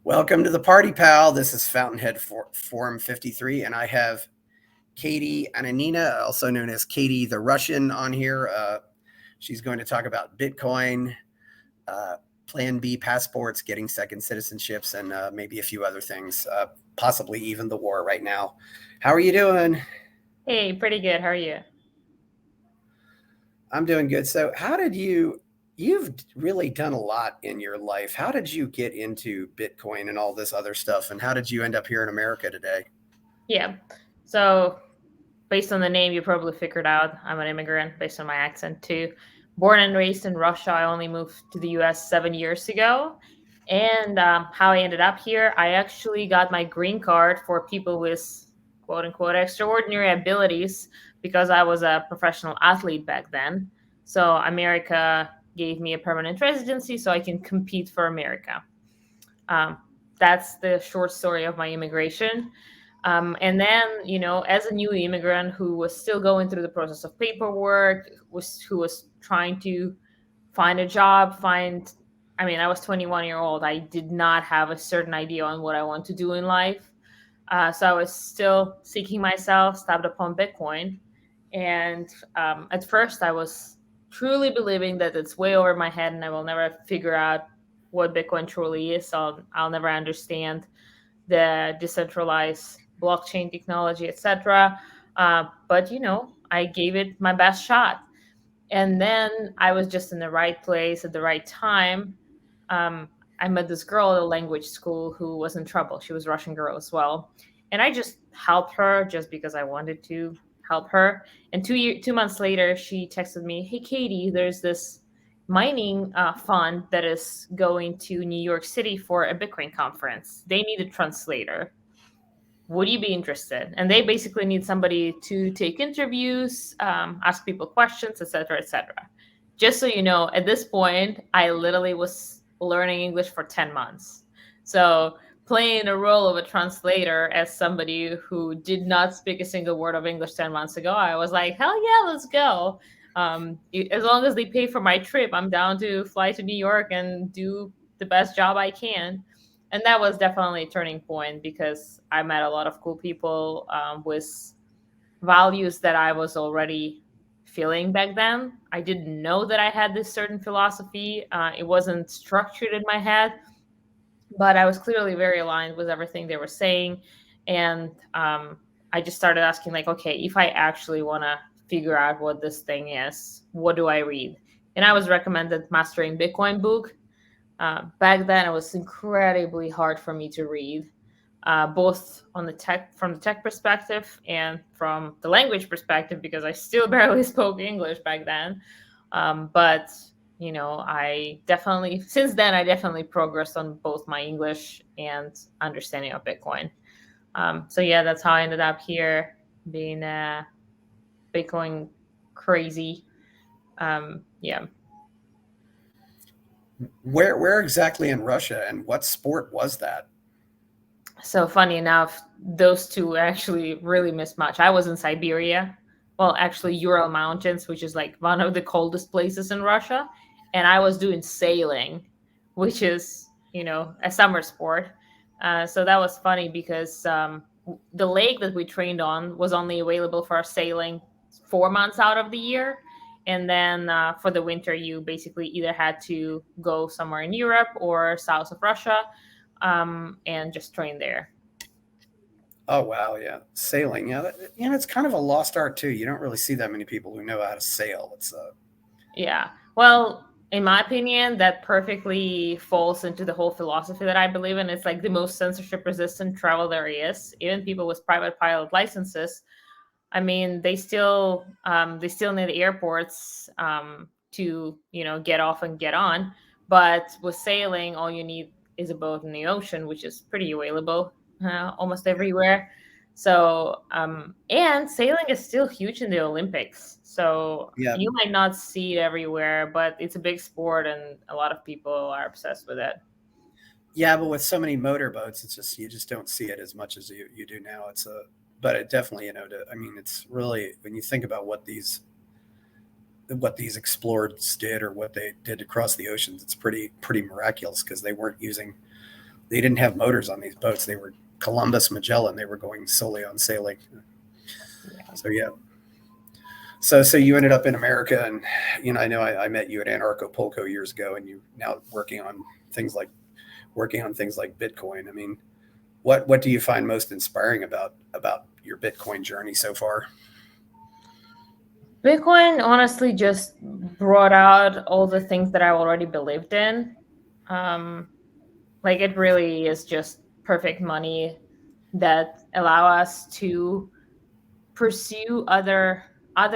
Welcome to the party, pal. This is Fountainhead Forum 53, and I have Katie Ananina, also known as Katie the Russian, on here. She's going to talk about Bitcoin, uh, Plan B passports, getting second citizenships, and maybe a few other things, possibly even the war right now. How are you doing? Hey, pretty good. How are you? I'm doing good. So, you've really done a lot in your life. How did you get into Bitcoin and all this other stuff? And how did you end up here in America today? Yeah. So, based on the name, you probably figured out I'm an immigrant based on my accent too. Born and raised in Russia, I only moved to the US 7 years ago. And how I ended up here, I actually got my green card for people with quote unquote extraordinary abilities because I was a professional athlete back then. So, America gave me a permanent residency so I can compete for America. Um, that's the short story of my immigration. And then, as a new immigrant who was still going through the process of paperwork, who was trying to find a job, I was 21-year-old. I did not have a certain idea on what I want to do in life. So I was still seeking myself, stumbled upon Bitcoin. And at first, I was truly believing that it's way over my head and I will never figure out what Bitcoin truly is. So I'll never understand the decentralized blockchain technology, etc. But I gave it my best shot, and then I was just in the right place at the right time. Um, I met this girl at a language school who was in trouble. She was a Russian girl as well, and I just helped her just because I wanted to help her. And 2 months later, she texted me, "Hey, Katie, there's this mining fund that is going to New York City for a Bitcoin conference. They need a translator. Would you be interested?" And they basically need somebody to take interviews, ask people questions, etc., etc. Just so you know, at this point, I literally was learning English for 10 months. So playing the role of a translator as somebody who did not speak a single word of English 10 months ago, I was like, hell yeah, let's go. As long as they pay for my trip, I'm down to fly to New York and do the best job I can. And that was definitely a turning point because I met a lot of cool people with values that I was already feeling back then. I didn't know that I had this certain philosophy. It wasn't structured in my head, but I was clearly very aligned with everything they were saying. And I just started asking, like, okay, if I actually want to figure out what this thing is, what do I read? And I was recommended Mastering Bitcoin book. Back then, it was incredibly hard for me to read, both on the tech from the tech perspective and from the language perspective, because I still barely spoke English back then. But I definitely since then I definitely progressed on both my English and understanding of Bitcoin. So yeah, that's how I ended up here, being Bitcoin crazy. Yeah. Where exactly in Russia, and what sport was that? So funny enough, those two actually really mismatch. I was in Siberia, well, actually Ural Mountains, which is like one of the coldest places in Russia, and I was doing sailing, which is a summer sport. So that was funny because the lake that we trained on was only available for sailing 4 months out of the year. And then for the winter, you basically either had to go somewhere in Europe or south of Russia, and just train there. Oh wow, yeah, sailing. Yeah, it's kind of a lost art too. You don't really see that many people who know how to sail. It's Yeah. Well, in my opinion, that perfectly falls into the whole philosophy that I believe in. It's like the most censorship resistant travel there is. Even people with private pilot licenses, I mean, they still need airports to get off and get on. But with sailing, all you need is a boat in the ocean, which is pretty available almost everywhere. So and sailing is still huge in the Olympics. So yeah, you might not see it everywhere, but it's a big sport, and a lot of people are obsessed with it. yeah. But with so many motorboats, it's just you just don't see it as much as you do now. It's a but it definitely I mean, it's really when you think about what these explorers did or what they did across the oceans, it's pretty miraculous because they weren't using they didn't have motors on these boats. They were Columbus, Magellan. They were going solely on sailing. Yeah. So yeah. So you ended up in America, and I know I met you at Anarchapulco years ago, and you now things like working on things like Bitcoin. I mean, what do you find most inspiring about your Bitcoin journey so far? Bitcoin honestly just brought out all the things that I already believed in. Um, like it really is just perfect money that allow us to pursue other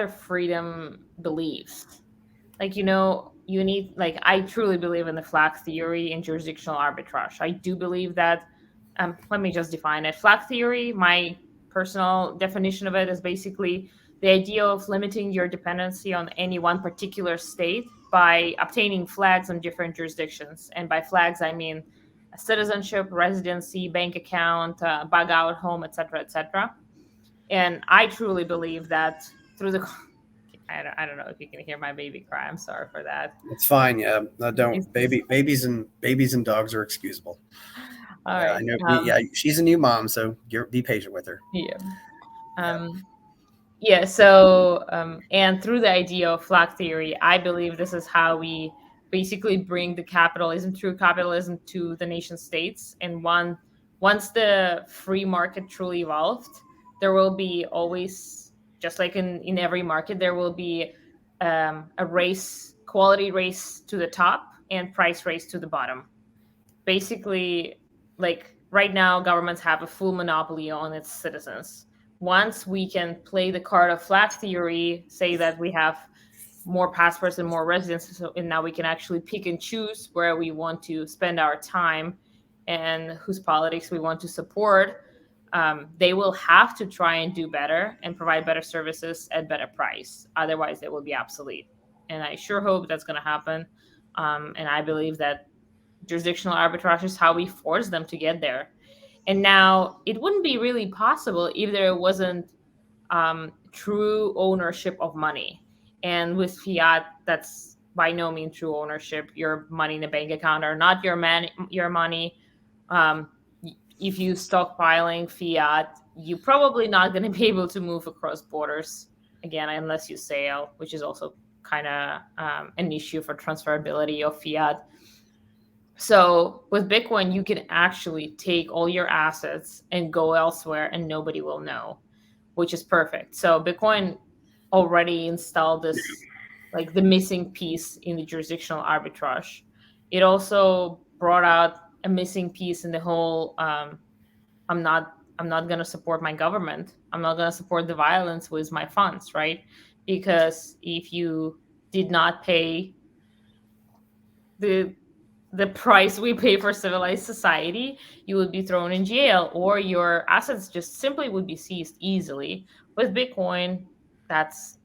freedom beliefs. Like you need, like, I truly believe in the flag theory and jurisdictional arbitrage. I do believe that. Let me just define it. Flag theory, my personal definition of it, is basically the idea of limiting your dependency on any one particular state by obtaining flags on different jurisdictions. And by flags I mean a citizenship, residency, bank account, bug out home, etc., etc. And I truly believe that through the I don't know if you can hear my baby cry. I'm sorry for that. It's fine. Yeah, no, It's don't just, babies and dogs are excusable. all Yeah, I right. know. Yeah, she's a new mom, so be patient with her. Yeah. Yeah. Um, yeah. So, and through the idea of flag theory, I believe this is how we basically bring the true capitalism, to the nation states. And once the free market truly evolved, there will be always, just like in every market, there will be a quality race to the top and price race to the bottom. Basically, like right now governments have a full monopoly on its citizens. Once we can play the card of flag theory, say that we have more passports and more residences, and now we can actually pick and choose where we want to spend our time and whose politics we want to support. They will have to try and do better and provide better services at better price, otherwise they will be obsolete. And I sure hope that's going to happen. And I believe that jurisdictional arbitrage is how we force them to get there. And now it wouldn't be really possible if there wasn't true ownership of money. And with fiat, that's by no means true ownership. Your money in the bank account are not your money. Um, if you stockpiling fiat, you're probably not going to be able to move across borders again unless you sail, which is also kind of an issue for transferability of fiat. So with Bitcoin, you can actually take all your assets and go elsewhere and nobody will know, which is perfect. So Bitcoin already installed this, like the missing piece in the jurisdictional arbitrage. It also brought out a missing piece in the whole I'm not going to support my government. I'm not going to support the violence with my funds, right? Because if you did not pay the the price we pay for civilized society, you would be thrown in jail or your assets just simply would be seized easily. With Bitcoin, that's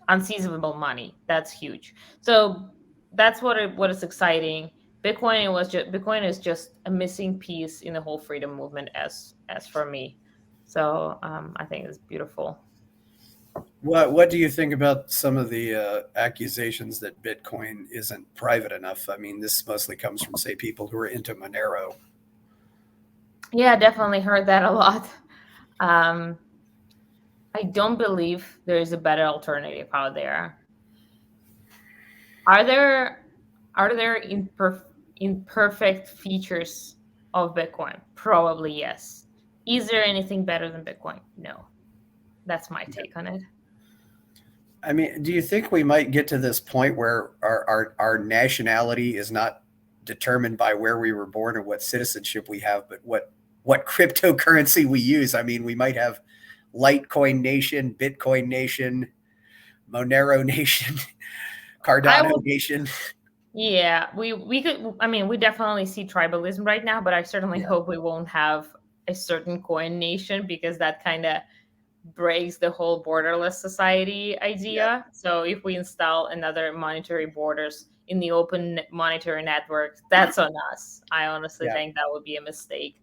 unseizable money. That's huge. So that's what is exciting. Bitcoin is just a missing piece in the whole freedom movement as for me. So I think it's beautiful. What do you think about some of the accusations that Bitcoin isn't private enough? I mean, this mostly comes from, say, people who are into Monero. Yeah, definitely heard that a lot. Um, I don't believe there is a better alternative out there. Are there imperfect features of Bitcoin? Probably yes. Is there anything better than Bitcoin? No. That's my take on it. I mean, do you think we might get to this point where our nationality is not determined by where we were born or what citizenship we have, but what cryptocurrency we use? I mean, we might have Litecoin Nation, Bitcoin Nation, Monero Nation, I Cardano would Nation. Yeah, we could, I mean, we definitely see tribalism right now, but I certainly Yeah, hope we won't have a certain coin nation because that kind of breaks the whole borderless society yeah, idea. So if we install another monetary borders in the open monetary network, that's on us. I honestly yeah. think that would be a mistake.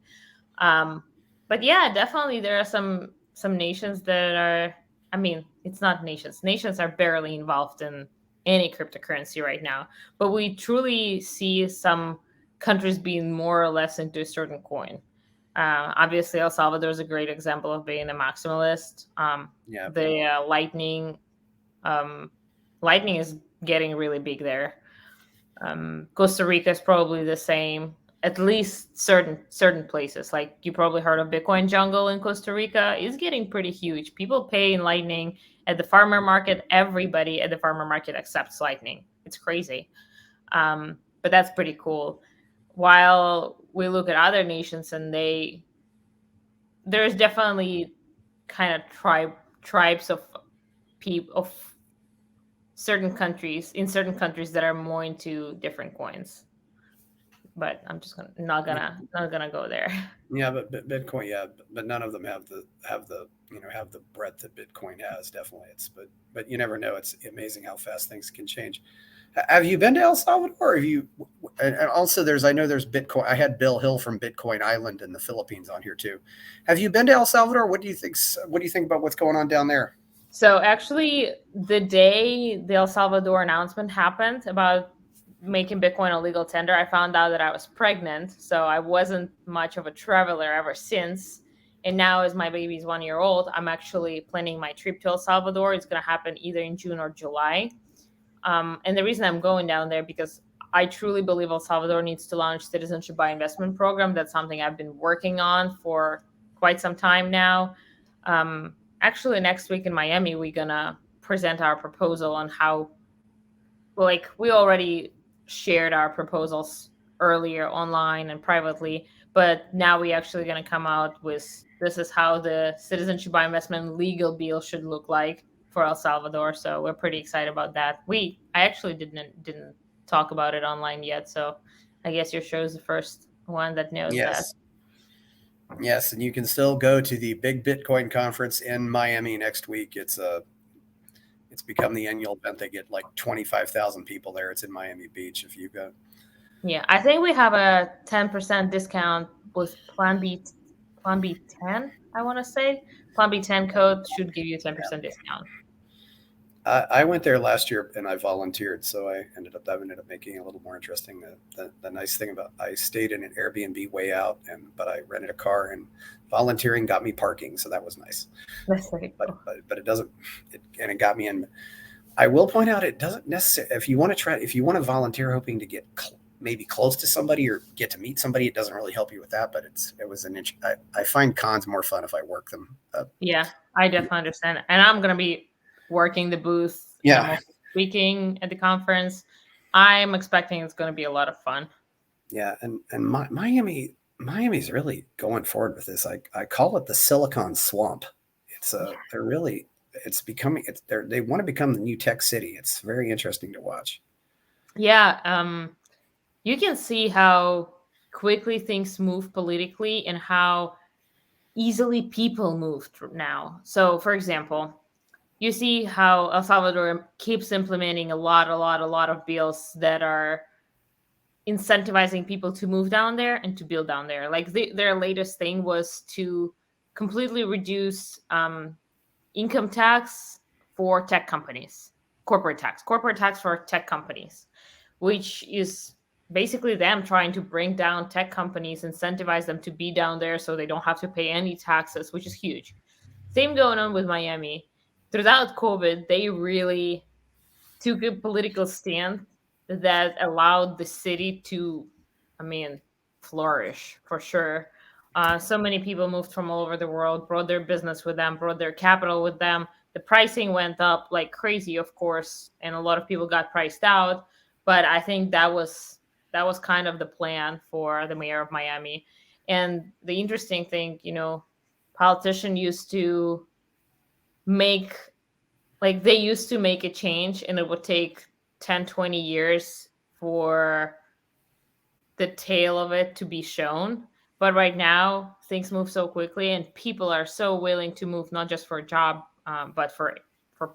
Um, but yeah, definitely there are some nations that are. I mean, it's not nations. Nations are barely involved in any cryptocurrency right now. But we truly see some countries being more or less into a certain coin. Obviously, El Salvador is a great example of being a maximalist. Yeah. The lightning is getting really big there. Costa Rica is probably the same. At least certain places, like you probably heard of Bitcoin Jungle in Costa Rica, is getting pretty huge. People pay in Lightning at the farmer market. Everybody at the farmer market accepts Lightning. It's crazy, but that's pretty cool. While we look at other nations, and there's definitely kind of tribes of people of certain countries in certain countries that are more into different coins, but I'm just not gonna go there. Yeah, but Bitcoin, yeah, but none of them have the breadth that Bitcoin has. Definitely, but you never know. It's amazing how fast things can change. Have you been to El Salvador? Have you? And also, I know there's Bitcoin. I had Bill Hill from Bitcoin Island in the Philippines on here too. Have you been to El Salvador? What do you think? What do you think about what's going on down there? So actually, the day the El Salvador announcement happened about making Bitcoin a legal tender, I found out that I was pregnant. So I wasn't much of a traveler ever since. And now, as my baby's 1 year old, I'm actually planning my trip to El Salvador. It's going to happen either in June or July. And the reason I'm going down there because I truly believe El Salvador needs to launch citizenship by investment program. That's something I've been working on for quite some time now. Actually, next week in Miami, we're gonna present our proposal on how, like, we already shared our proposals earlier online and privately, but now we actually gonna come out with this is how the citizenship by investment legal bill should look like for El Salvador. So we're pretty excited about that. I actually didn't talk about it online yet, so I guess your show is the first one that knows that. Yes. Yes, and you can still go to the big Bitcoin conference in Miami next week. It's become the annual event. They get like 25,000 people there. It's in Miami Beach if you go. Yeah, I think we have a 10% discount with Plan B 10, I want to say. Plan B 10 code should give you a 10% discount. I went there last year and I volunteered, so I ended up making it a little more interesting. The nice thing about I stayed in an Airbnb way out, but I rented a car and volunteering got me parking, so that was nice. That's very cool. But it doesn't, and it got me in. I will point out it doesn't necessarily. If you want to volunteer hoping to get maybe close to somebody or get to meet somebody, it doesn't really help you with that. But it was an inch. I find cons more fun if I work them. Yeah, I definitely understand, and I'm gonna be working the booth. Yeah. And I'm also speaking at the conference. I'm expecting it's going to be a lot of fun. Yeah, and Miami's really going forward with this. I call it the Silicon Swamp. They want to become the new tech city. It's very interesting to watch. Yeah, you can see how quickly things move politically and how easily people move now. So, for example, you see how El Salvador keeps implementing a lot of bills that are incentivizing people to move down there and to build down there. Like their latest thing was to completely reduce income tax for tech companies, corporate tax for tech companies, which is basically them trying to bring down tech companies, incentivize them to be down there so they don't have to pay any taxes, which is huge. Same going on with Miami. Throughout COVID, they really took a political stand that allowed the city to, flourish for sure. So many people moved from all over the world, brought their business with them, brought their capital with them. The pricing went up like crazy, of course, and a lot of people got priced out. But I think that was kind of the plan for the mayor of Miami. And the interesting thing, politicians used to they used to make a change and it would take 10-20 years for the tail of it to be shown, but right now things move so quickly and people are so willing to move not just for a job but for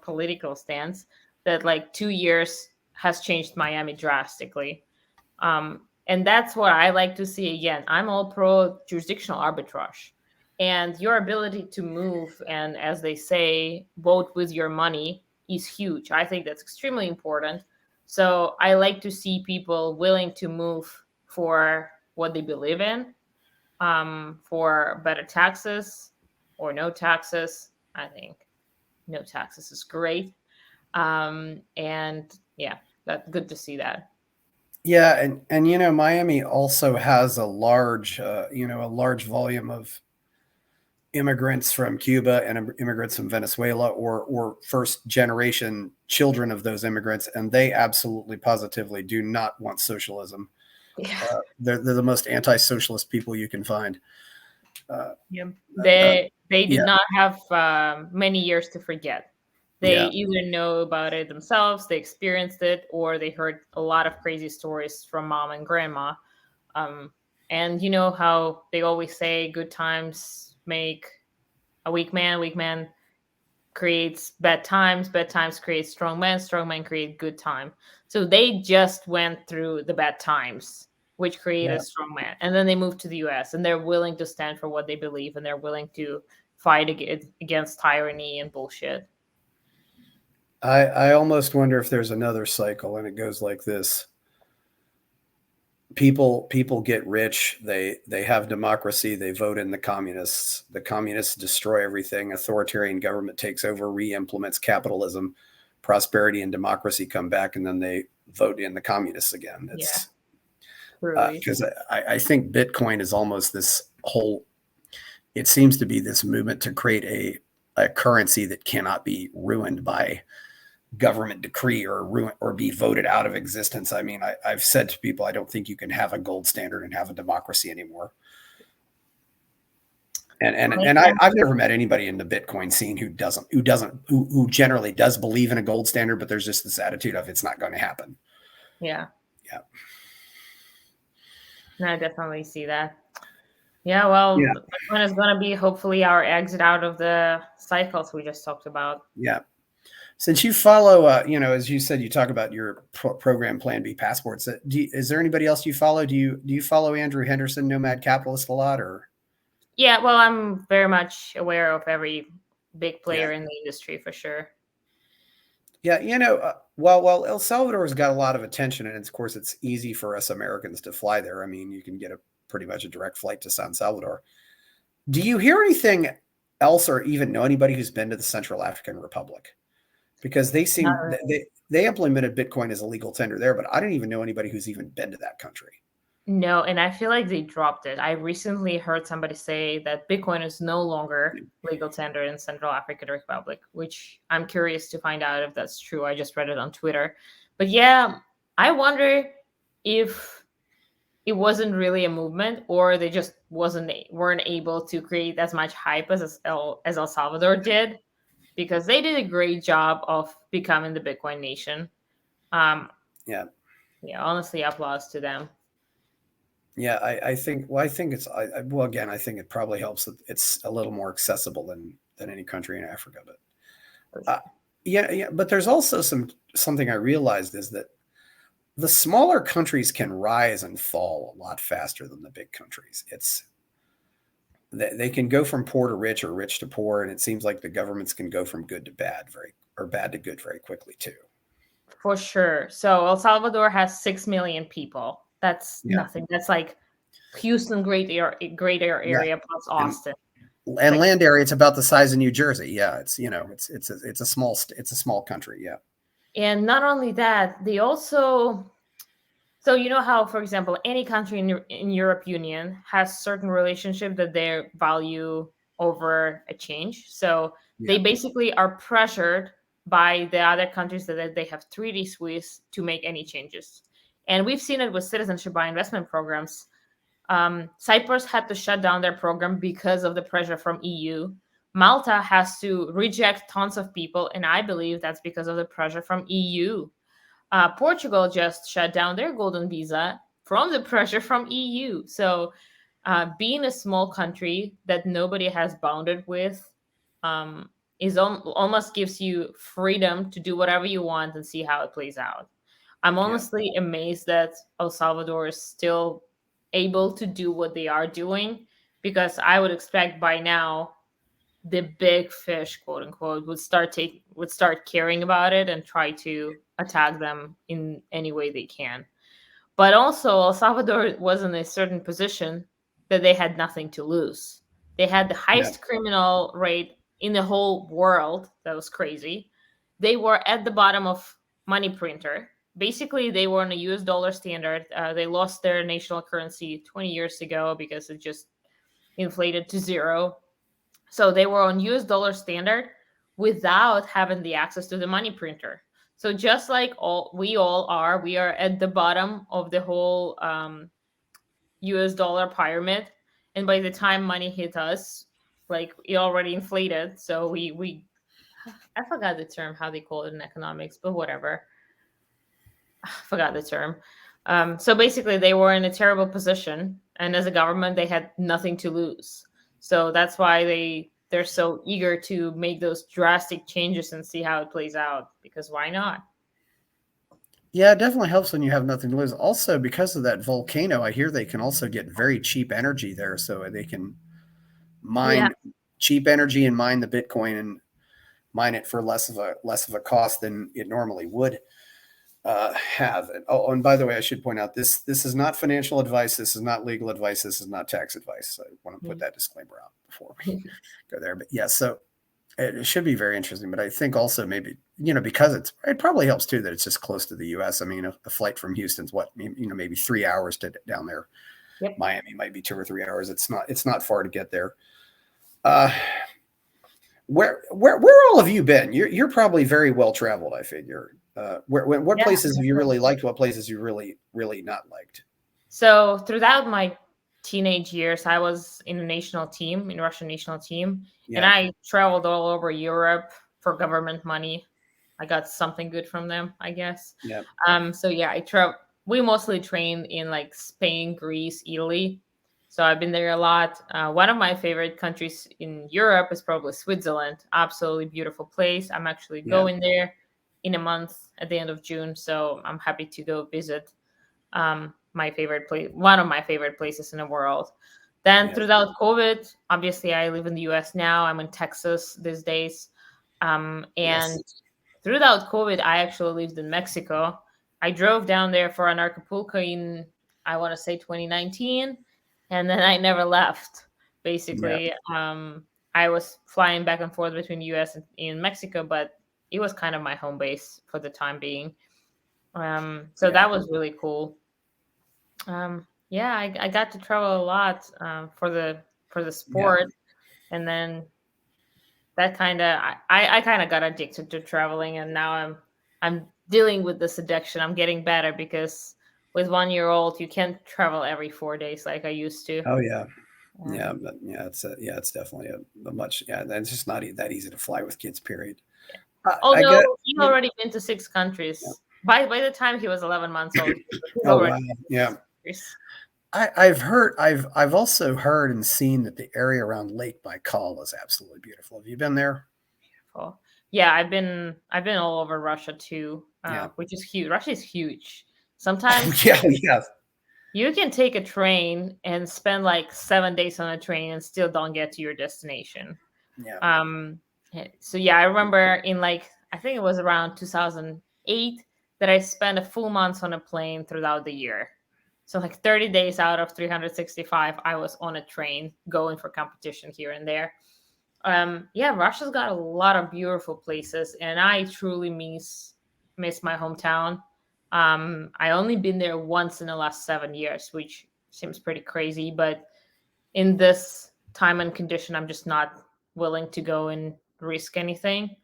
political stance that like 2 years has changed Miami drastically. And that's what I like to see. Again, I'm all pro jurisdictional arbitrage. And your ability to move and, as they say, vote with your money is huge. I think that's extremely important. So I like to see people willing to move for what they believe in, for better taxes or no taxes. I think no taxes is great. And yeah, that's good to see that. Yeah, and Miami also has a large a large volume of immigrants from Cuba and immigrants from Venezuela, or first generation children of those immigrants, and they absolutely positively do not want socialism. Yeah. They're the most anti-socialist people you can find. Yeah. Uh, They did yeah, not have many years to forget. They yeah, either know about it themselves, they experienced it, or they heard a lot of crazy stories from mom and grandma. Um, and you know how they always say good times make a weak man creates bad times create strong men create good time. So they just went through the bad times, which created yeah. strong men, and then they moved to the US, and they're willing to stand for what they believe, and they're willing to fight against tyranny and bullshit. I almost wonder if there's another cycle, and it goes like this: people get rich, they have democracy, they vote in the communists destroy everything, authoritarian government takes over, re-implements capitalism, prosperity and democracy come back, and then they vote in the communists again. Yeah, It's truly. because I think Bitcoin is almost this whole, it seems to be this movement to create a currency that cannot be ruined by government decree or ruin or be voted out of existence. I mean, I've said to people, I don't think you can have a gold standard and have a democracy anymore. I've never met anybody in the Bitcoin scene who generally does believe in a gold standard, but there's just this attitude of it's not going to happen. Yeah, Yeah. I definitely see that. Yeah, well, Yeah. Bitcoin is going to be hopefully our exit out of the cycles we just talked about. Yeah. Since you follow, as you said, you talk about your program Plan B passports. Is there anybody else you follow? Do you follow Andrew Henderson, Nomad Capitalist, a lot, or? Yeah, well, I'm very much aware of every big Yeah, player in the industry for sure. yeah. Well, El Salvador's got a lot of attention, and of course, it's easy for us Americans to fly there. I mean, you can get pretty much a direct flight to San Salvador. Do you hear anything else, or even know anybody who's been to the Central African Republic? Because Not really. they implemented Bitcoin as a legal tender there, but I don't even know anybody who's even been to that country. No, and I feel like they dropped it. I recently heard somebody say that Bitcoin is no longer legal tender in Central African Republic, which I'm curious to find out if that's true. I just read it on Twitter. But yeah, I wonder if it wasn't really a movement or they just weren't able to create as much hype as El Salvador did, because they did a great job of becoming the Bitcoin nation. Um, Yeah. yeah, honestly, applause to them. Yeah, I think. Well, I think it's. Well, again, I think it probably helps that it's a little more accessible than any country in Africa. But yeah, yeah. But there's also something I realized is that the smaller countries can rise and fall a lot faster than the big countries. They can go from poor to rich or rich to poor, and it seems like the governments can go from good to bad or bad to good very quickly too. For sure. So El Salvador has 6 million people. That's Yeah, nothing. That's like Houston, greater yeah, area plus and Austin. It's and like, land area, it's about the size of New Jersey. Yeah, it's a small country. Yeah, and not only that, they also, so you know how, for example, any country in Europe Union has certain relationship that they value over a change. So yeah, they basically are pressured by the other countries that they have treaties with to make any changes. And we've seen it with citizenship by investment programs. Cyprus had to shut down their program because of the pressure from EU. Malta has to reject tons of people, and I believe that's because of the pressure from EU. Portugal just shut down their golden visa from the pressure from EU. So, being a small country that nobody has bounded with almost gives you freedom to do whatever you want and see how it plays out. I'm yeah, honestly amazed that El Salvador is still able to do what they are doing, because I would expect by now the big fish, quote unquote, would start caring about it and try to attack them in any way they can. But also, El Salvador was in a certain position that they had nothing to lose. They had the Yeah. highest criminal rate in the whole world. That was crazy. They were at the bottom of money printer. Basically, they were on a US dollar standard. They lost their national currency 20 years ago because it just inflated to zero. So they were on US dollar standard without having the access to the money printer. So just like we are at the bottom of the whole US dollar pyramid. And by the time money hit us, like it already inflated. So we I forgot the term how they call it in economics, but whatever. I forgot the term. So basically, they were in a terrible position, and as a government, they had nothing to lose. So that's why they're so eager to make those drastic changes and see how it plays out. Because why not? Yeah, it definitely helps when you have nothing to lose. Also, because of that volcano, I hear they can also get very cheap energy there, so they can Yeah, mine cheap energy and mine the Bitcoin and mine it for less of a cost than it normally would have. Oh, and by the way, I should point out this is not financial advice. This is not legal advice. This is not tax advice. So I want to put that disclaimer out before we go there. But yeah, so it should be very interesting. But I think also maybe because it probably helps too that it's just close to the U.S. I mean, a flight from Houston's maybe 3 hours to down there. Yep. Miami might be 2 or 3 hours. It's not far to get there. Where all have you been? You're probably very well traveled, I figure. What Yeah. places have you really liked? What places you really not liked? So throughout my teenage years, I was in a national team, in Russian national team, and Yeah, I traveled all over Europe for government money. I got something good from them, I guess. yeah, So yeah, we mostly trained in like Spain, Greece, Italy. So I've been there a lot. One of my favorite countries in Europe is probably Switzerland. Absolutely beautiful place. I'm actually yeah, going there in a month at the end of June, so I'm happy to go visit. My favorite place, one of my favorite places in the world. Then yeah. throughout COVID, obviously I live in the US now. I'm in Texas these days. And Yes. throughout COVID, I actually lived in Mexico. I drove down there for an Acapulco in, I want to say 2019, and then I never left. Yeah, Basically, I was flying back and forth between US and in Mexico, but it was kind of my home base for the time being. So yeah, that was really cool. Yeah, I got to travel a lot for the yeah. sport, and then that kind of I kind of got addicted to traveling, and now I'm dealing with this addiction. I'm getting better because with 1 year old you can't travel every 4 days like I used to. Oh yeah, Um, yeah, it's definitely a much it's just not that easy to fly with kids. Period. I Although get he's you. already been to 6 countries. Yeah. By the time he was 11 months old, he's Oh already wow, been to yeah. 6 countries. I've also heard and seen that the area around Lake Baikal is absolutely beautiful. Have you been there? Cool. Yeah, I've been all over Russia too, Yeah. which is huge. Russia is huge. Oh Sometimes yeah, yeah, you can take a train and spend like 7 days on a train and still don't get to your destination. yeah, Um, so yeah, I remember in like I think it was around 2008 that I spent a full month on a plane throughout the year. So like 30 days out of 365, I was on a train going for competition here and there. Yeah, Russia's got a lot of beautiful places, and I truly miss my hometown. I only been there once in the last 7 years, which seems pretty crazy, but in this time and condition, I'm just not willing to go and risk anything.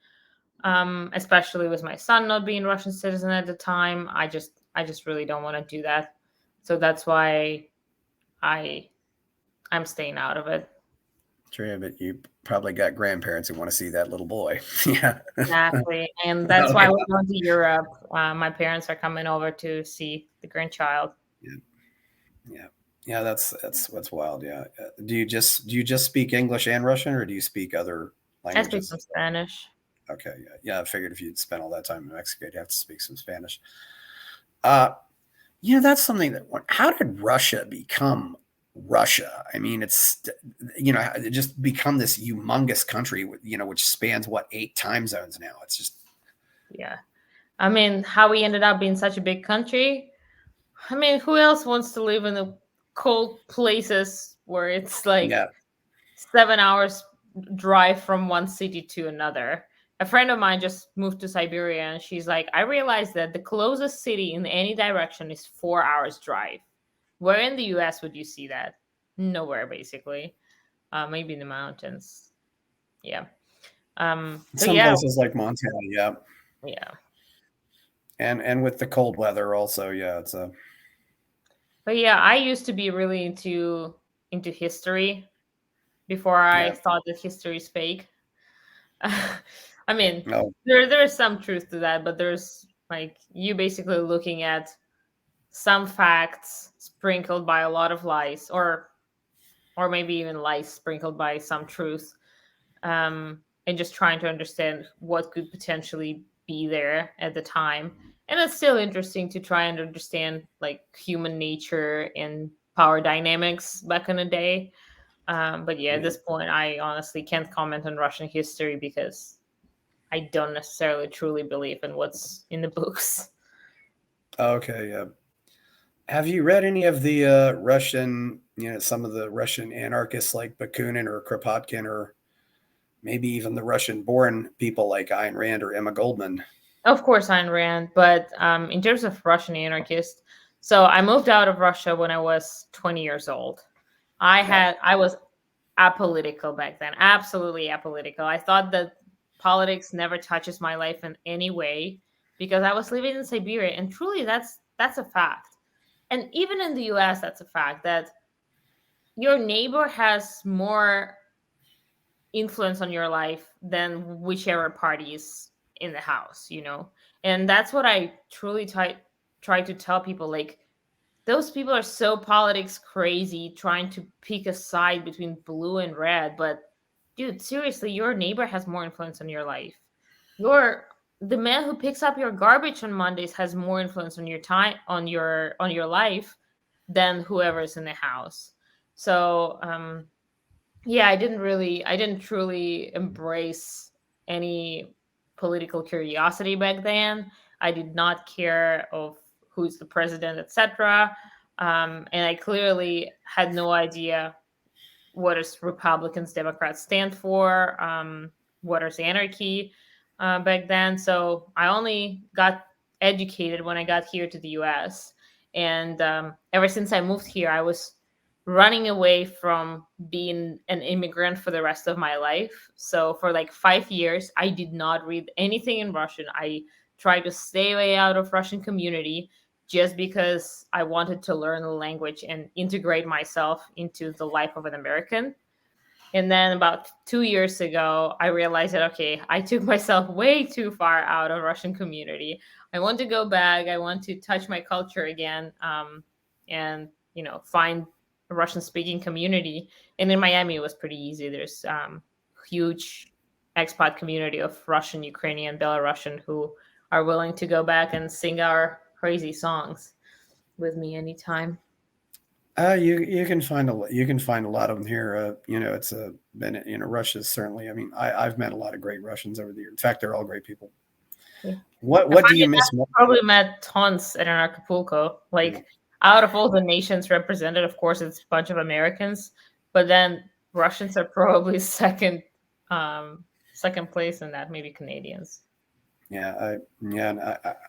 Especially with my son not being Russian citizen at the time, I just really don't want to do that. So that's why I I'm staying out of it. true. But you probably got grandparents who want to see that little boy. Yeah. Exactly. And that's Oh why yeah, we're going to Europe. My parents are coming over to see the grandchild. yeah, yeah. Yeah, that's wild. Yeah. Do you just speak English and Russian, or do you speak other I speak some languages? Spanish. Okay, yeah, yeah. I figured if you'd spent all that time in Mexico, you'd have to speak some Spanish. Uh, that's something that. How did Russia become Russia? I mean, it just become this humongous country, which spans what 8 time zones now. It's just Yeah. I mean, how we ended up being such a big country, I mean, who else wants to live in the cold places where it's like Yeah. 7 hours drive from one city to another? A friend of mine just moved to Siberia, and she's like, I realized that the closest city in any direction is 4 hours drive. Where in the US would you see that? Nowhere, basically. Maybe in the mountains. Yeah. But Some yeah, places like Montana, yeah. yeah. And with the cold weather also, yeah, it's a But yeah, I used to be really into history before I yeah. thought that history is fake. I mean, No. there is some truth to that, but there's like you basically looking at some facts sprinkled by a lot of lies, or maybe even lies sprinkled by some truth, and just trying to understand what could potentially be there at the time. And it's still interesting to try and understand like human nature and power dynamics back in the day. But yeah, at Yeah. this point, I honestly can't comment on Russian history because I don't necessarily truly believe in what's in the books. Okay, yeah. Have you read any of the Russian, some of the Russian anarchists like Bakunin or Kropotkin, or maybe even the Russian born people like Ayn Rand or Emma Goldman? Of course, Ayn Rand, but in terms of Russian anarchist, so I moved out of Russia when I was 20 years old. Yeah. I was apolitical back then, absolutely apolitical. I thought that politics never touches my life in any way because I was living in Siberia, and truly, that's a fact. And even in the U.S., that's a fact that your neighbor has more influence on your life than whichever party is in the house, and that's what I truly try to tell people. Like, those people are so politics crazy trying to pick a side between blue and red, but dude, seriously, your neighbor has more influence on your life. Your The man who picks up your garbage on Mondays has more influence on your time, on your life, than whoever's in the house. So yeah, I didn't truly embrace any political curiosity back then. I did not care of who's the president, etc. And I clearly had no idea what does Republicans, Democrats stand for, what is anarchy back then. So I only got educated when I got here to the US. And ever since I moved here, I was running away from being an immigrant for the rest of my life. So for like 5 years, I did not read anything in Russian. I tried to stay away out of Russian community just because I wanted to learn the language and integrate myself into the life of an American. And then about 2 years ago, I realized that, okay, I took myself way too far out of Russian community. I want to go back. I want to touch my culture again, and, find a Russian speaking community. And in Miami, it was pretty easy. There's huge expat community of Russian, Ukrainian, Belarusian who are willing to go back and sing our crazy songs with me anytime. You can find a lot of them here. It's been Russia's certainly. I mean, I've met a lot of great Russians over the years. In fact, they're all great people. Yeah. What do Funny you enough, miss I most? probably met tons at an Acapulco. Yeah. Like, out of all the nations represented, of course, it's a bunch of Americans, but then Russians are probably second place in that, maybe Canadians. And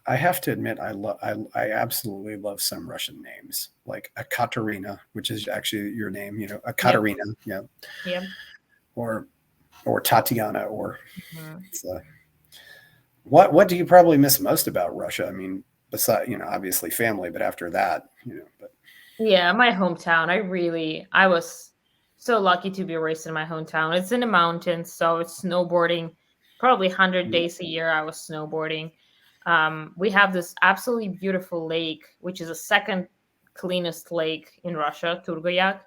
I have to admit, I absolutely love some Russian names, like a Katerina, which is actually your name, a Yep. Katerina, Yep. or Tatiana, or Mhm. it's, what do you probably miss most about Russia? I mean, besides, obviously family, but after that, but Yeah, my hometown. I was so lucky to be raised in my hometown. It's in the mountains, so it's snowboarding. Probably 100 yeah, days a year I was snowboarding. We have this absolutely beautiful lake, which is the second cleanest lake in Russia, Turgoyak,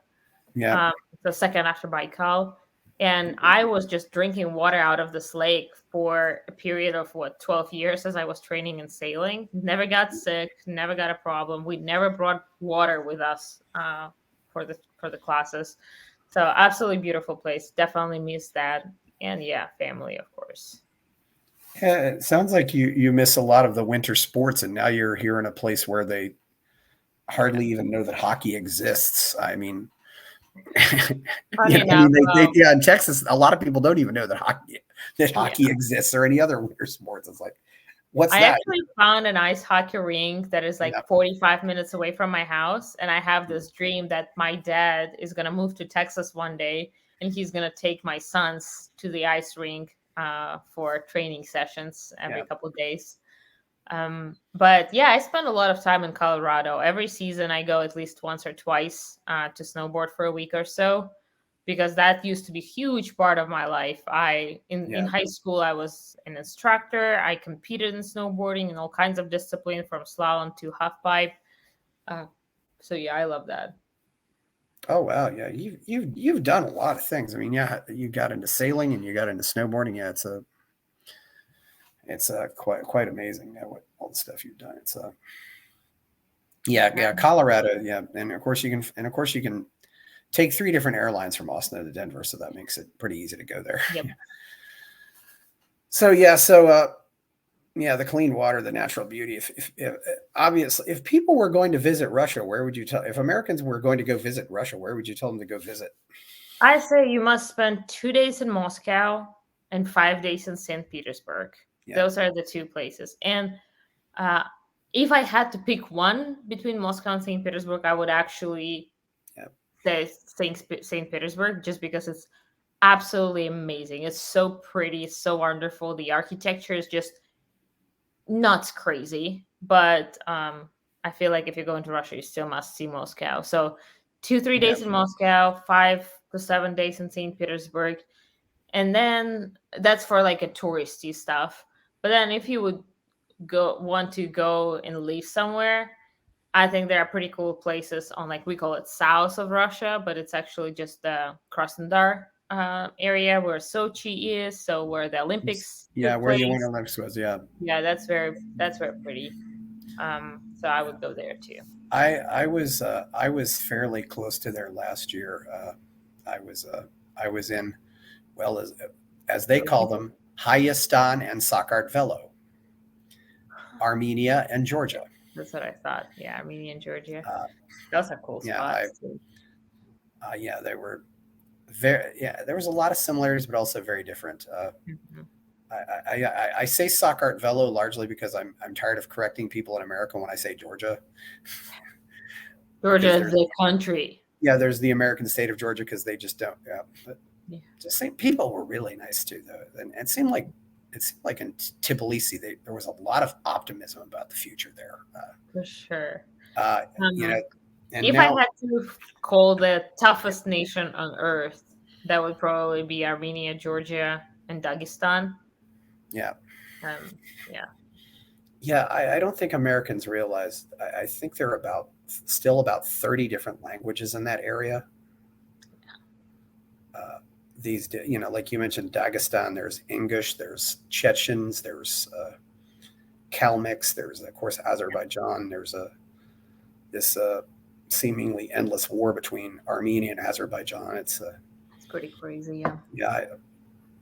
yeah, the second after Baikal. And I was just drinking water out of this lake for a period of 12 years as I was training and sailing. Never got sick, never got a problem. We never brought water with us for the classes. So absolutely beautiful place. Definitely miss that. And yeah, family, of course. It sounds like you miss a lot of the winter sports, and now you're here in a place where they hardly even know that hockey exists. I mean, Funny I enough, mean, yeah, in Texas, a lot of people don't even know that yeah. hockey exists or any other winter sports. It's like, what's I that? actually found an ice hockey rink that is Yeah, like 45 minutes away from my house. And I have this dream that my dad is going to move to Texas one day and he's going to take my sons to the ice rink for training sessions every yeah, couple of days. But yeah, I spend a lot of time in Colorado. Every season, I go at least once or twice to snowboard for a week or so, because that used to be a huge part of my life. In yeah. high school, I was an instructor. I competed in snowboarding in all kinds of discipline, from slalom to half pipe. Uh, so yeah, I love that. Oh wow, yeah. You've done a lot of things. I mean, yeah, you got into sailing and you got into snowboarding. Yeah, it's quite amazing. Yeah, what all the stuff you've done. It's yeah, Colorado. Yeah, and of course you can take 3 different airlines from Austin to Denver, so that makes it pretty easy to go there. Yep. So yeah, the clean water, the natural beauty. If obviously, if people were going to visit Russia, where would you tell? If Americans were going to go visit Russia, where would you tell them to go visit? I say you must spend 2 days in Moscow and 5 days in St. Petersburg. Yeah, Those are the two places. And uh, if I had to pick one between Moscow and St. Petersburg, I would actually yeah, say St. Petersburg, just because it's absolutely amazing. It's so pretty, it's so wonderful. The architecture is just nuts crazy. But I feel like if you're going to Russia, you still must see Moscow. So 2, 3 yeah, days in Moscow, 5 to 7 days in St. Petersburg. And then that's for like a touristy stuff. But then if you would want to go and live somewhere, I think there are pretty cool places on, like, we call it south of Russia, but it's actually just the Krasnodar area where Sochi is, so where the Olympics yeah. took Where the Winter place. Olympics was, yeah. Yeah, that's very pretty. So I would go there too. I was fairly close to there last year. I was I was in, well, as they call them, Hayastan and Sakartvelo, Armenia and Georgia. That's what I thought. Yeah, Armenia and Georgia. Uh, Those are cool yeah, spots too. yeah, they were very, yeah. There was a lot of similarities, but also very different. Mhm. I say Sakartvelo largely because I'm tired of correcting people in America when I say Georgia, Georgia because is the country. there's the American state of Georgia because they just don't. Yeah, but Yeah, just saying, people were really nice too, though, and it seemed like in Tbilisi there was a lot of optimism about the future there. for sure. You know, Um, and if I now, had to call the toughest nation on earth, that would probably be Armenia, Georgia, and Dagestan. yeah, Um, yeah. yeah, I don't think Americans realize. I think there are still about 30 different languages in that area. Like you mentioned, Dagestan. There's English. There's Chechens. There's Kalmyks. There's of course Azerbaijan. There's this seemingly endless war between Armenia and Azerbaijan. It's pretty crazy. Yeah.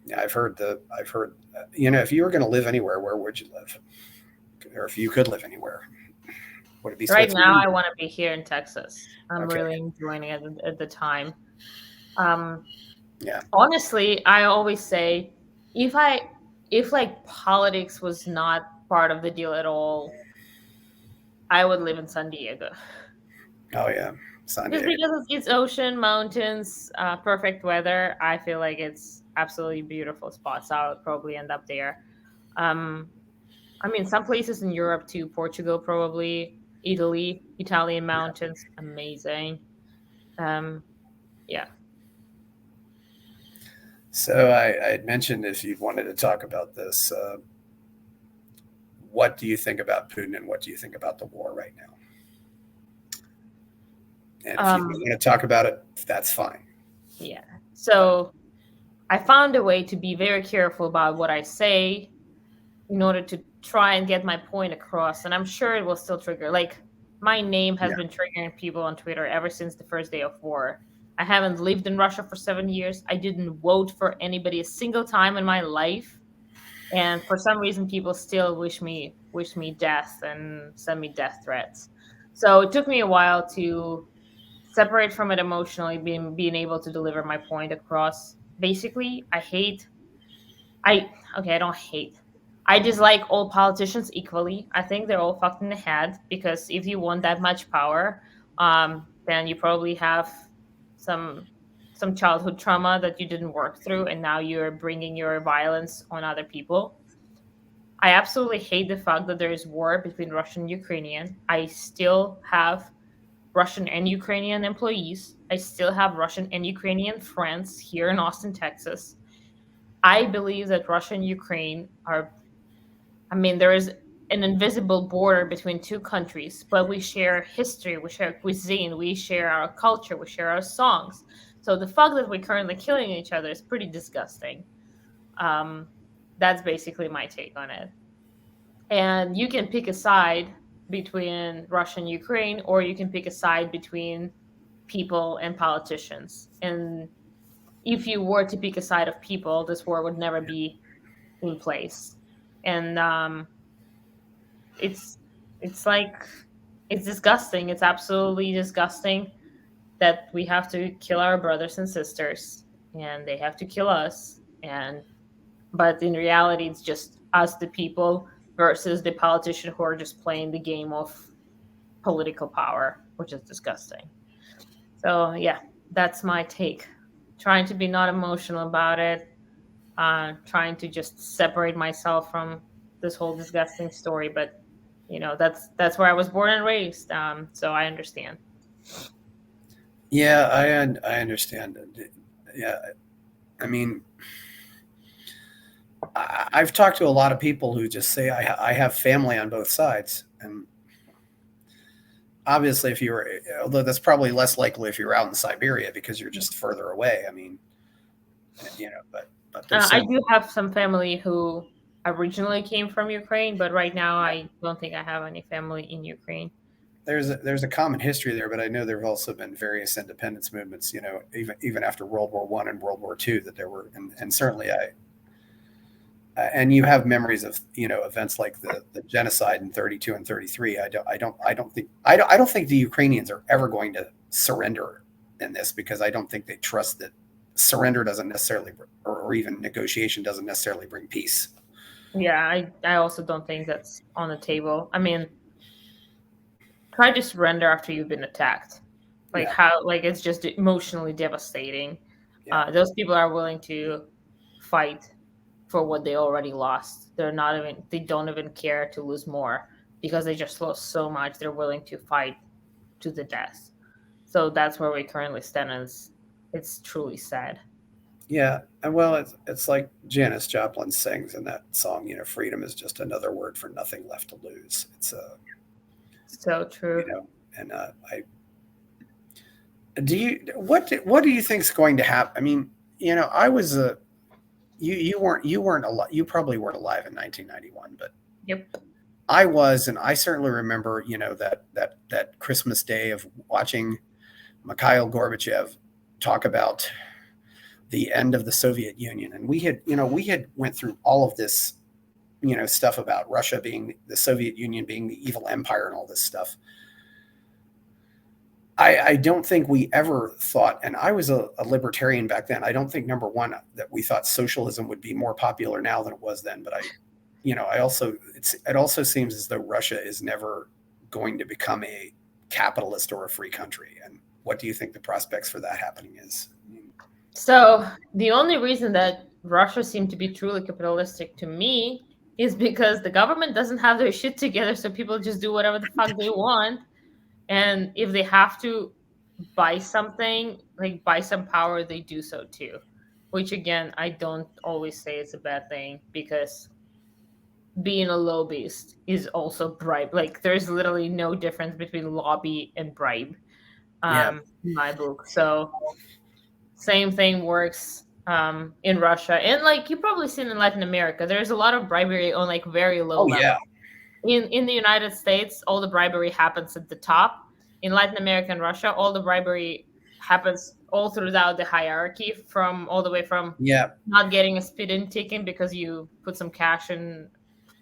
Yeah, I've heard if you were going to live anywhere, where would you live? Or if you could live anywhere, would it be Right now, Switzerland? I want to be here in Texas. I'm Okay. really enjoying it at the time. Um, Yeah. Honestly, I always say, if I if like politics was not part of the deal at all, I would live in San Diego. Oh yeah. San Just Diego. because it's ocean, mountains, perfect weather, I feel like it's absolutely beautiful spot. So I would probably end up there. Um, I mean, some places in Europe too, Portugal probably, Italy, Italian Yeah. mountains, amazing. Um, yeah. So I had mentioned if you wanted to talk about this, what do you think about Putin and what do you think about the war right now? And if you don't Um, want to talk about it, that's fine. yeah. But So I found a way to be very careful about what I say in order to try and get my point across. And I'm sure it will still trigger. Like, my name has yeah, been triggering people on Twitter ever since the first day of war. I haven't lived in Russia for 7 years. I didn't vote for anybody a single time in my life. And for some reason, people still wish me death and send me death threats. So it took me a while to separate from it emotionally, being able to deliver my point across. Basically, I okay, I don't hate. I dislike all politicians equally. I think they're all fucked in the head because if you want that much power, then you probably have some some childhood trauma that you didn't work through, and now you're bringing your violence on other people. I absolutely hate the fact that there is war between Russian and Ukrainian. I still have Russian and Ukrainian employees. I still have Russian and Ukrainian friends here in Austin, Texas. I believe that Russia and Ukraine are, I mean, there is an invisible border between two countries, but we share history, we share cuisine, we share our culture, we share our songs. So the fact that we're currently killing each other is pretty disgusting. Um, that's basically my take on it. And you can pick a side between Russia and Ukraine, or you can pick a side between people and politicians. And if you were to pick a side of people, this war would never be in place. And it's it's like it's disgusting. It's absolutely disgusting that we have to kill our brothers and sisters, and they have to kill us. And but in reality, it's just us, the people, versus the politician who are just playing the game of political power, which is disgusting. So yeah, that's my take. Trying to be not emotional about it, trying to just separate myself from this whole disgusting story. But that's where I was born and raised. So I understand. Yeah, I understand. Yeah, I mean, I've talked to a lot of people who just say I have family on both sides, and obviously, if you were, although that's probably less likely if you're out in Siberia because you're just further away. I mean, but there's I so do have some family who originally came from Ukraine, but right now yeah, I don't think I have any family in Ukraine. there's a common history there, but I know there have also been various independence movements. Even after World War I and World War II, that there were, and certainly and you have memories of events like the genocide in 32 and 33. I don't think the Ukrainians are ever going to surrender in this, because I don't think they trust that surrender doesn't necessarily, or even negotiation doesn't necessarily bring peace. Yeah, I also don't think that's on the table. I mean, try to surrender after you've been attacked. Like Yeah, how like it's just emotionally devastating. yeah, Those people are willing to fight for what they already lost. They don't even care to lose more because they just lost so much. They're willing to fight to the death. So that's where we currently stand, and it's truly sad. yeah. And well, it's like Janis Joplin sings in that song. Freedom is just another word for nothing left to lose. It's So true. and I do you what do you think is going to happen? I mean, I was a you weren't alive. You probably weren't alive in 1991, but Yep. I was, and I certainly remember, that Christmas day of watching Mikhail Gorbachev talk about the end of the Soviet Union, and we had went through all of this, stuff about Russia being the Soviet Union being the evil empire and all this stuff. I don't think we ever thought, and I was a libertarian back then. I don't think, number one, that we thought socialism would be more popular now than it was then. But it also seems as though Russia is never going to become a capitalist or a free country. And what do you think the prospects for that happening is? So the only reason that Russia seemed to be truly capitalistic to me is because the government doesn't have their shit together, so people just do whatever the fuck they want. And if they have to buy something, like buy some power, they do so too. Which again, I don't always say it's a bad thing because being a lobbyist is also bribe. Like there's literally no difference between lobby and bribe, Yeah, in my book. So same thing works in Russia. And like you probably seen in Latin America, there's a lot of bribery on like very low oh yeah, level. In the United States, all the bribery happens at the top. In Latin America and Russia, all the bribery happens all throughout the hierarchy, from all the way from yeah, not getting a speeding ticket because you put some cash in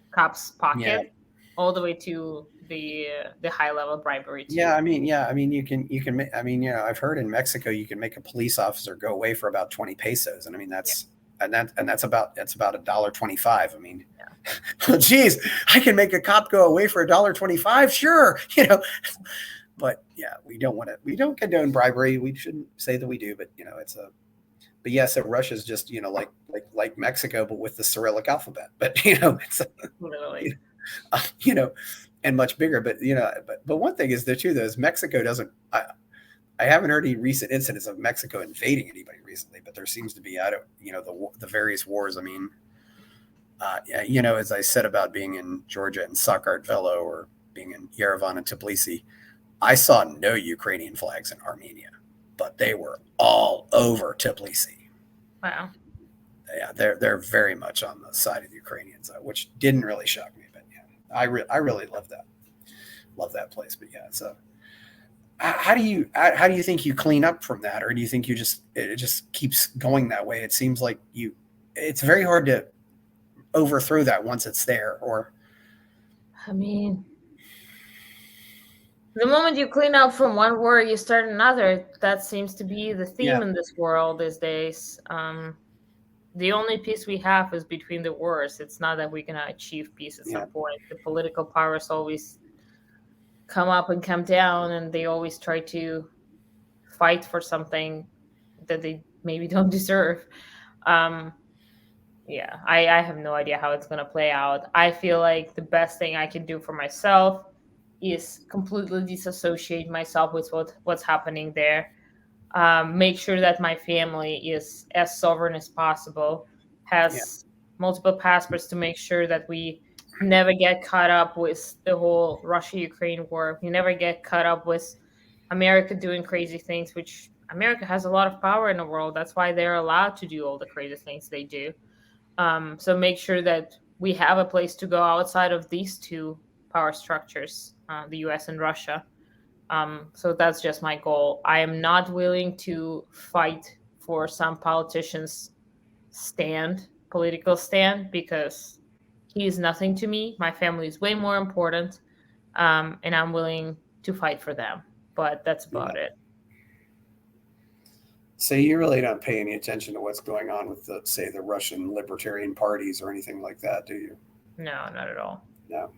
cop's yeah, pocket, all the way to the high level bribery Yeah, too. I mean, I mean, I've heard in Mexico you can make a police officer go away for about 20 pesos, and I mean Yeah, that's about $1.25. I mean, well, geez, I can make a cop go away for $1.25, sure, but yeah, we don't condone bribery. We shouldn't say that we do, but it's a but yeah, so Russia's just like Mexico, but with the Cyrillic alphabet. But it's literally. you know, and much bigger. But but one thing is there too, though, is Mexico doesn't. I haven't heard any recent incidents of Mexico invading anybody recently, but there seems to be. I don't, the various wars. I mean, as I said about being in Georgia and Sakartvelo or being in Yerevan and Tbilisi, I saw no Ukrainian flags in Armenia, but they were all over Tbilisi. Wow. Yeah, they're very much on the side of the Ukrainians, which didn't really shock me. But yeah, I really love that place. But yeah, so how do you think you clean up from that, or do you think it just keeps going that way? It seems like it's very hard to overthrow that once it's there. Or I mean, the moment you clean up from one war, you start another. That seems to be the theme yeah, in this world these days. The only peace we have is between the wars. It's not that we're gonna achieve peace at yeah, some point. The political powers always come up and come down, and they always try to fight for something that they maybe don't deserve. Um, yeah, I have no idea how it's gonna play out. I feel like the best thing I can do for myself is completely disassociate myself with what's happening there. Make sure that my family is as sovereign as possible, yeah, has multiple passports to make sure that we never get caught up with the whole Russia-Ukraine war. We never get caught up with America doing crazy things, which America has a lot of power in the world. That's why they're allowed to do all the crazy things they do. So make sure that we have a place to go outside of these two power structures, the US and Russia. So that's just my goal. I am not willing to fight for some politicians' political stand, because he is nothing to me. My family is way more important, and I'm willing to fight for them. But that's yeah. about it. So you really don't pay any attention to what's going on with say the Russian libertarian parties or anything like that, do you? No, not at all. No.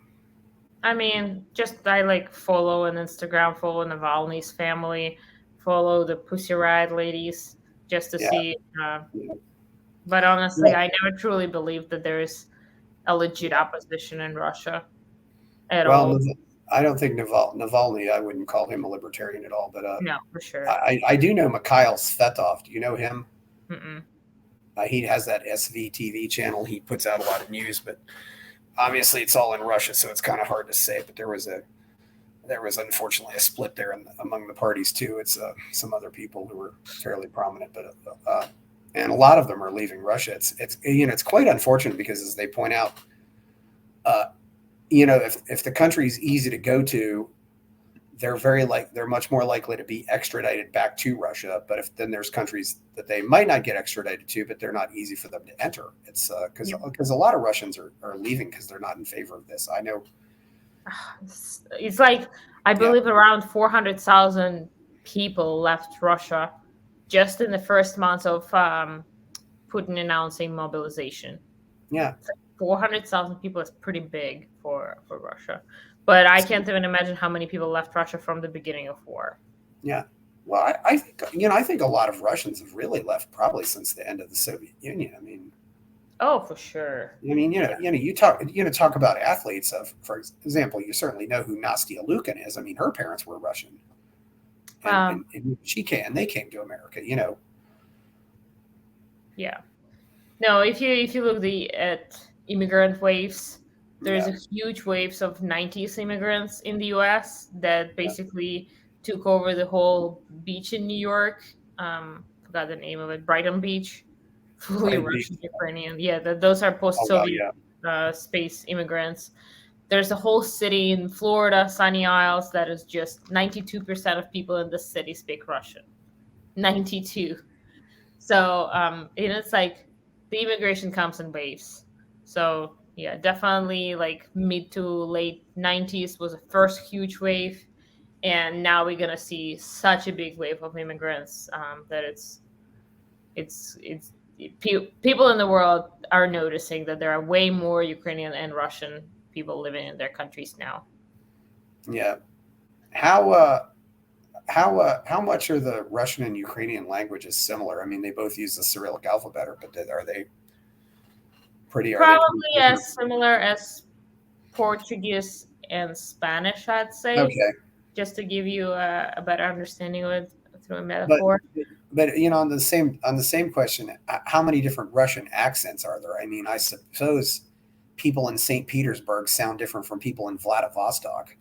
I mean, just I like follow on Instagram, follow Navalny's family, follow the Pussy Riot ladies, just to Yeah. see. Yeah. But honestly, Well, I never truly believed that there is a legit yeah. opposition in Russia at Well, all. I don't think Navalny. I wouldn't call him a libertarian at all. But No, for sure. I do know Mikhail Svetov. Do you know him? Mm-mm. He has that SVTV channel. He puts out a lot of news, but obviously it's all in Russia, so it's kind of hard to say. But there was unfortunately a split there among the parties too. It's some other people who were fairly prominent, but and a lot of them are leaving Russia. It's it's quite unfortunate because, as they point out, uh, if the country is easy to go to, they're much more likely to be extradited back to Russia. But if then there's countries that they might not get extradited to, but they're not easy for them to enter. It's Yeah. because a lot of Russians are leaving because they're not in favor of this. I know. It's like, I Yeah, believe around 400,000 people left Russia just in the first month of Putin announcing mobilization. yeah. 400,000 people is pretty big for Russia. But I can't even imagine how many people left Russia from the beginning of war. Yeah. Well, I think I think a lot of Russians have really left probably since the end of the Soviet Union. Oh, for sure. Yeah. Talk about athletes. For example, you certainly know who Nastia Lukin is. I mean, her parents were Russian, Um, and they came to America. yeah. No, if you look at immigrant waves, there's Yeah, a huge waves of 90s immigrants in the US that yeah. basically took over the whole beach in New York. Forgot the name of it, Brighton Beach, fully Brighton Beach. Russian Ukrainian. Yeah, those are Oh wow, post-Soviet yeah. space immigrants. There's a whole city in Florida, Sunny Isles, that is just 92% of people in the city speak Russian. 92. So it's like the immigration comes in waves. So Yeah, definitely like mid to late 90s was the first huge wave. And now we're gonna see such a big wave of immigrants that it's people in the world are noticing that there are way more Ukrainian and Russian people living in their countries now. Yeah. How how much are the Russian and Ukrainian languages similar? I mean, they both use the Cyrillic alphabet, but are they pretty Probably different? as similar as Portuguese and Spanish, I'd say, Okay, just to give you a better understanding of it through a but metaphor. on the same question, how many different Russian accents are there? I mean, I suppose people in St. Petersburg sound different from people in Vladivostok.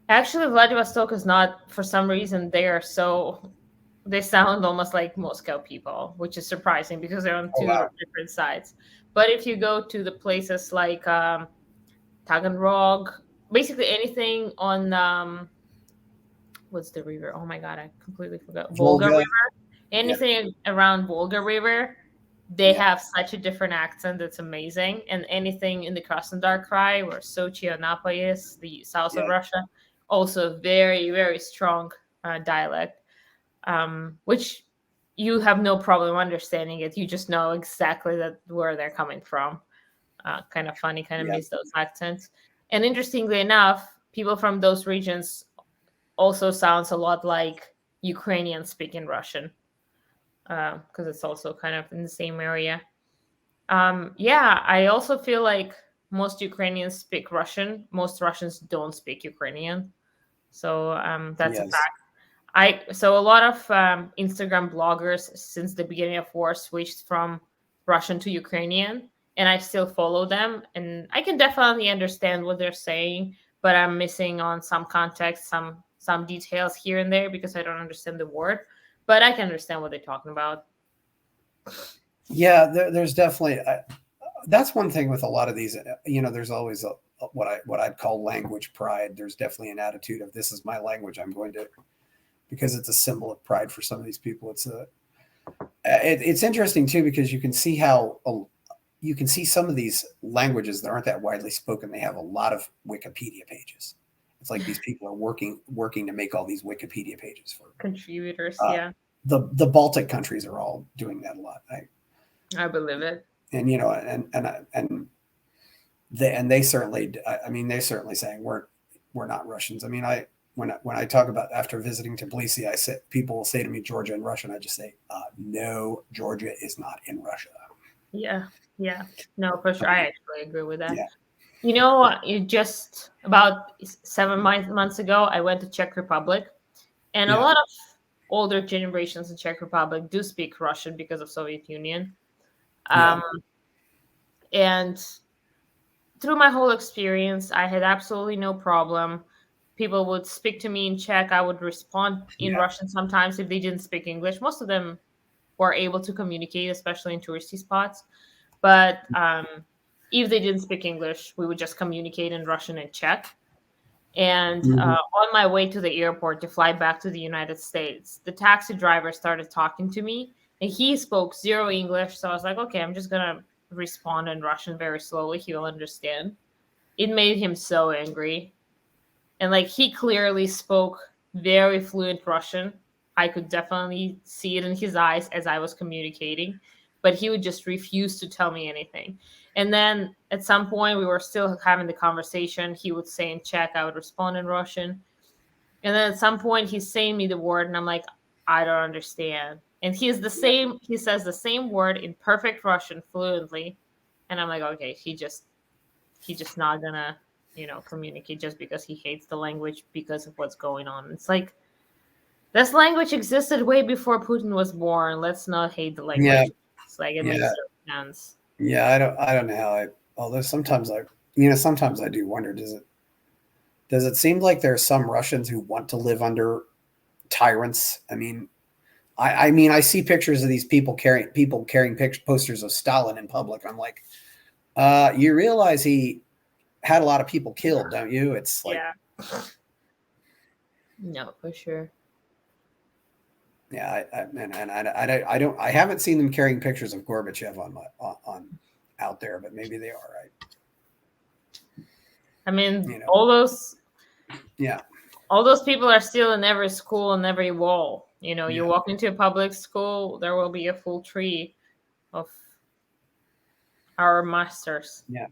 Actually, Vladivostok is not, for some reason, they sound almost like Moscow people, which is surprising because they're on Oh two wow. different sides. But if you go to the places like Taganrog, basically anything on what's the river? Oh my god, I completely forgot. Volga Volga. River. Yeah, Anything around Volga River, they yeah, have such a different accent that's amazing. And anything in the Krasnodar Krai, where Sochi or Napa is, the south of yeah, Russia, also very, very strong dialect, which you have no problem understanding it. You just know exactly that where they're coming from. Kind of funny, kind of yeah, miss those accents. And interestingly enough, people from those regions also sounds a lot like Ukrainian speaking Russian, because it's also kind of in the same area. Yeah, I also feel like most Ukrainians speak Russian. Most Russians don't speak Ukrainian, so that's a yes, fact. So a lot of Instagram bloggers since the beginning of war switched from Russian to Ukrainian, and I still follow them, and I can definitely understand what they're saying, but I'm missing on some context, some details here and there because I don't understand the word, but I can understand what they're talking about. yeah. There's definitely that's one thing with a lot of these. There's always what I'd call language pride. There's definitely an attitude of this is my language. I'm going to because it's a symbol of pride for some of these people. It's interesting too because you can see some of these languages that aren't that widely spoken. They have a lot of Wikipedia pages. It's like these people are working to make all these Wikipedia pages for Contributors, uh, yeah, the Baltic countries are all doing that a lot. I believe it. And they certainly, I mean, they certainly saying we're not Russians. I mean, when I talk about after visiting Tbilisi, I said people will say to me Georgia in Russian. I just say no, Georgia is not in Russia. Yeah, yeah, no, for sure. I actually agree with that. Yeah, You know, just about 7 months ago, I went to Czech Republic, and a yeah, lot of older generations in Czech Republic do speak Russian because of Soviet Union. yeah, Um, and through my whole experience, I had absolutely no problem. People would speak to me in Czech. I would respond in yeah. Russian sometimes if they didn't speak English. Most of them were able to communicate, especially in touristy spots. But if they didn't speak English, we would just communicate in Russian and Czech. And Mhm. on my way to the airport to fly back to the United States, the taxi driver started talking to me, and he spoke zero English. So I was like, okay, I'm just gonna respond in Russian very slowly. He will understand. It made him so angry, and like he clearly spoke very fluent Russian. I could definitely see it in his eyes as I was communicating, but he would just refuse to tell me anything. And then at some point, we were still having the conversation. He would say in Czech, I would respond in Russian. And then at some point, he's saying me the word, and I'm like, I don't understand. And he says the same word in perfect Russian fluently. And I'm like, okay, he just not gonna communicate just because he hates the language because of what's going on. It's like this language existed way before Putin was born. Let's not hate the Yeah, language. It's like it yeah, makes no sense. yeah. I don't know how although sometimes sometimes I do wonder does it seem like there are some Russians who want to live under tyrants? I mean, I mean, I see pictures of these people carrying posters of Stalin in public. I'm like, you realize he had a lot of people killed, don't you? It's like, Yeah. No, for sure. yeah, I haven't seen them carrying pictures of Gorbachev on out there, but maybe they are, right? I mean, You know, all those yeah, people are still in every school and every wall. You know, you yeah. walk into a public school, there will be a full tree of our masters. Yeah.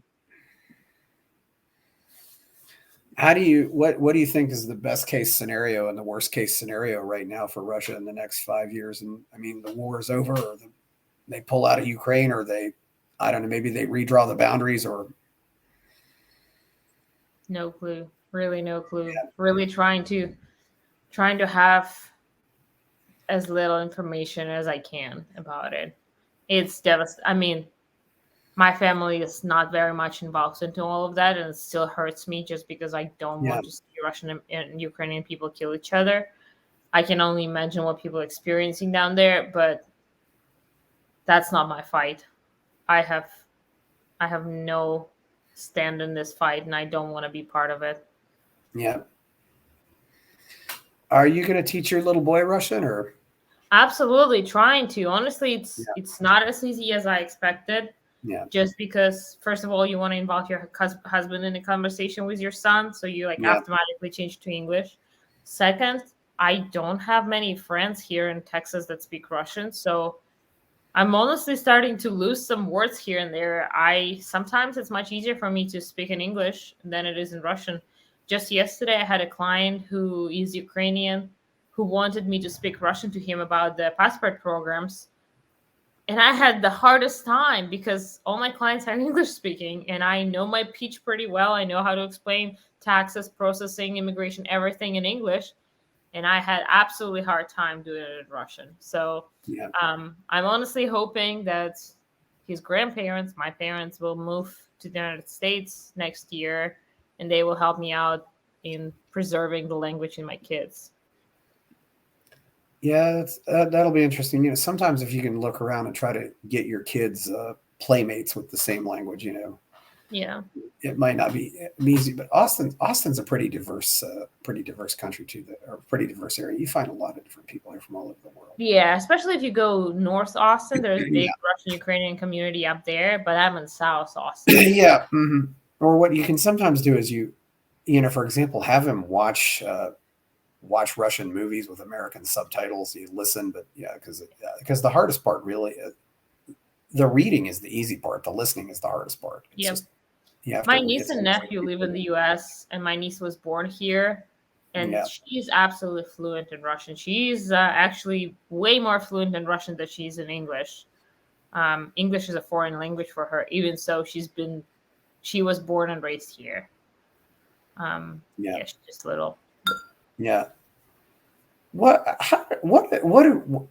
How do you what do you think is the best case scenario and the worst case scenario right now for Russia in the next 5 years? And I mean, the war is over, or they pull out of Ukraine, or they, I don't know, maybe they redraw the boundaries, or No clue. Really no clue. yeah, Really trying to have as little information as I can about it. It's devastating. I mean, my family is not very much involved into all of that, and it still hurts me just because I don't yeah, want to see Russian and Ukrainian people kill each other. I can only imagine what people are experiencing down there, but that's not my fight. I have I have no stand in this fight, and I don't want to be part of it. yeah. Are you going to teach your little boy Russian, or Absolutely trying to. Honestly, yeah, it's not as easy as I expected. yeah, Just because, first of all, you want to involve your husband in a conversation with your son, so you like yeah, automatically change to English. Second, I don't have many friends here in Texas that speak Russian, so I'm honestly starting to lose some words here and there. I sometimes it's much easier for me to speak in English than it is in Russian. Just yesterday, I had a client who is Ukrainian who wanted me to speak Russian to him about the passport programs, and I had the hardest time because all my clients are English speaking, and I know my pitch pretty well. I know how to explain taxes, processing, immigration, everything in English, and I had absolutely hard time doing it in Russian. So yeah. I'm honestly hoping that his grandparents, my parents, will move to the United States next year, and they will help me out in preserving the language in my kids. Yeah, that'll be interesting. You know, sometimes if you can look around and try to get your kids playmates with the same language, you know, Yeah. it might not be easy. But Austin's a pretty diverse country too, or pretty diverse area. You find a lot of different people here from all over the world. Yeah, especially if you go North Austin, there's a big Yeah, Russian Ukrainian community up there, but I'm in South Austin. yeah. Or what you can sometimes do is you know, for example, have him watch Russian movies with American subtitles. You listen, but yeah, because the hardest part really, the reading is the easy part. The listening is the hardest part. It's Yep. just you have My to. niece It's and almost like nephew live in the US, and my niece was born here, and yeah, she's absolutely fluent in Russian. She's actually way more fluent in Russian than she's in English. English is a foreign language for her, even so she was born and raised here. yeah, Yeah, she's just little. yeah.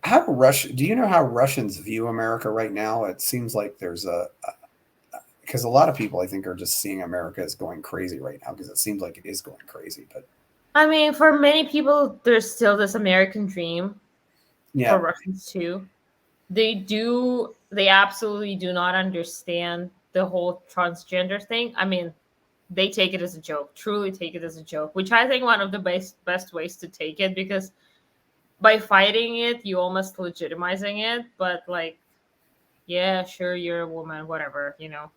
How do Russia? Do you know how Russians view America right now? It seems like there's because a lot of people I think are just seeing America as going crazy right now because it seems like it is going crazy. But I mean, for many people, there's still this American dream for yeah, Russians too. They absolutely do not understand the whole transgender thing. I mean, they take it as a joke, truly take it as a joke, which I think one of the best ways to take it, because by fighting it, you almost legitimizing it, but like, yeah, sure, you're a woman, whatever, you know.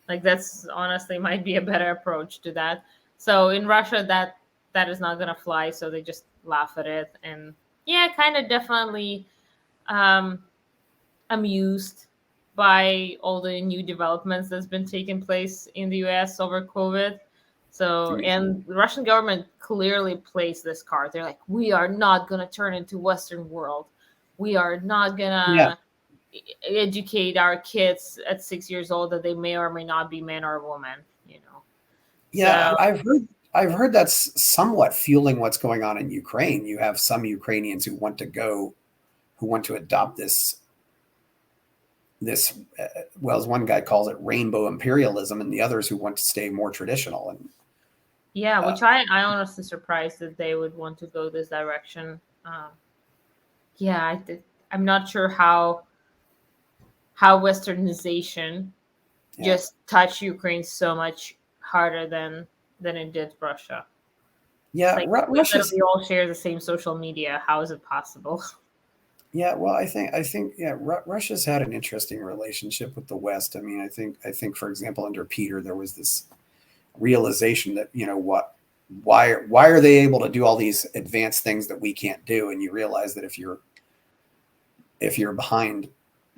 Like that's honestly might be a better approach to that. So in Russia that is not gonna fly, so they just laugh at it, and yeah, kind of definitely um amused by all the new developments that's been taking place in the US over COVID. So, and the Russian government clearly plays this card. They're like, we are not going to turn into Western world. We are not going yeah, to educate our kids at 6 years old that they may or may not be man or woman, you know. yeah. So, I've heard that's somewhat fueling what's going on in Ukraine. You have some Ukrainians who want to adopt this well, as one guy calls it, rainbow imperialism, and the others who want to stay more traditional. And yeah, uh, which I honestly surprised that they would want to go this direction. Yeah, I'm not sure how Westernization yeah, just touched Ukraine so much harder than it did Russia. yeah, Like we Russia's literally all share the same social media. How is it possible? Yeah, well, yeah, Russia's had an interesting relationship with the West. I mean, I think for example, under Peter, there was this realization that why are they able to do all these advanced things that we can't do? And you realize that if you're behind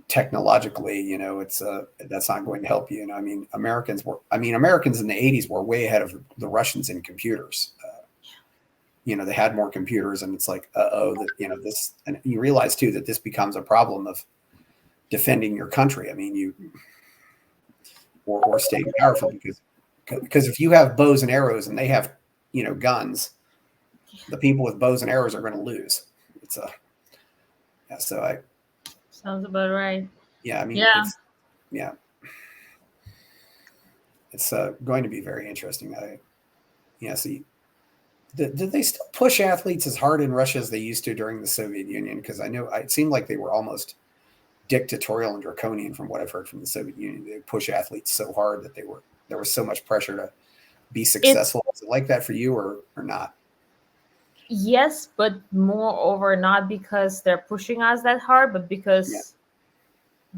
technologically, it's that's not going to help you. I mean, Americans in the '80s were way ahead of the Russians in computers. They had more computers, and it's like, that this, and you realize too that this becomes a problem of defending your country. I mean, or staying powerful, because if you have bows and arrows and they have guns, the people with bows and arrows are going to lose. It's a yeah, so I Sounds about right. yeah, I mean, Yeah. yeah, it's going to be very interesting. See, did they still push athletes as hard in Russia as they used to during the Soviet Union? Because I know it seemed like they were almost dictatorial and draconian from what I've heard from the Soviet Union. They push athletes so hard that there was so much pressure to be successful. Is it like that for you or not? Yes, but moreover, not because they're pushing us that hard, but because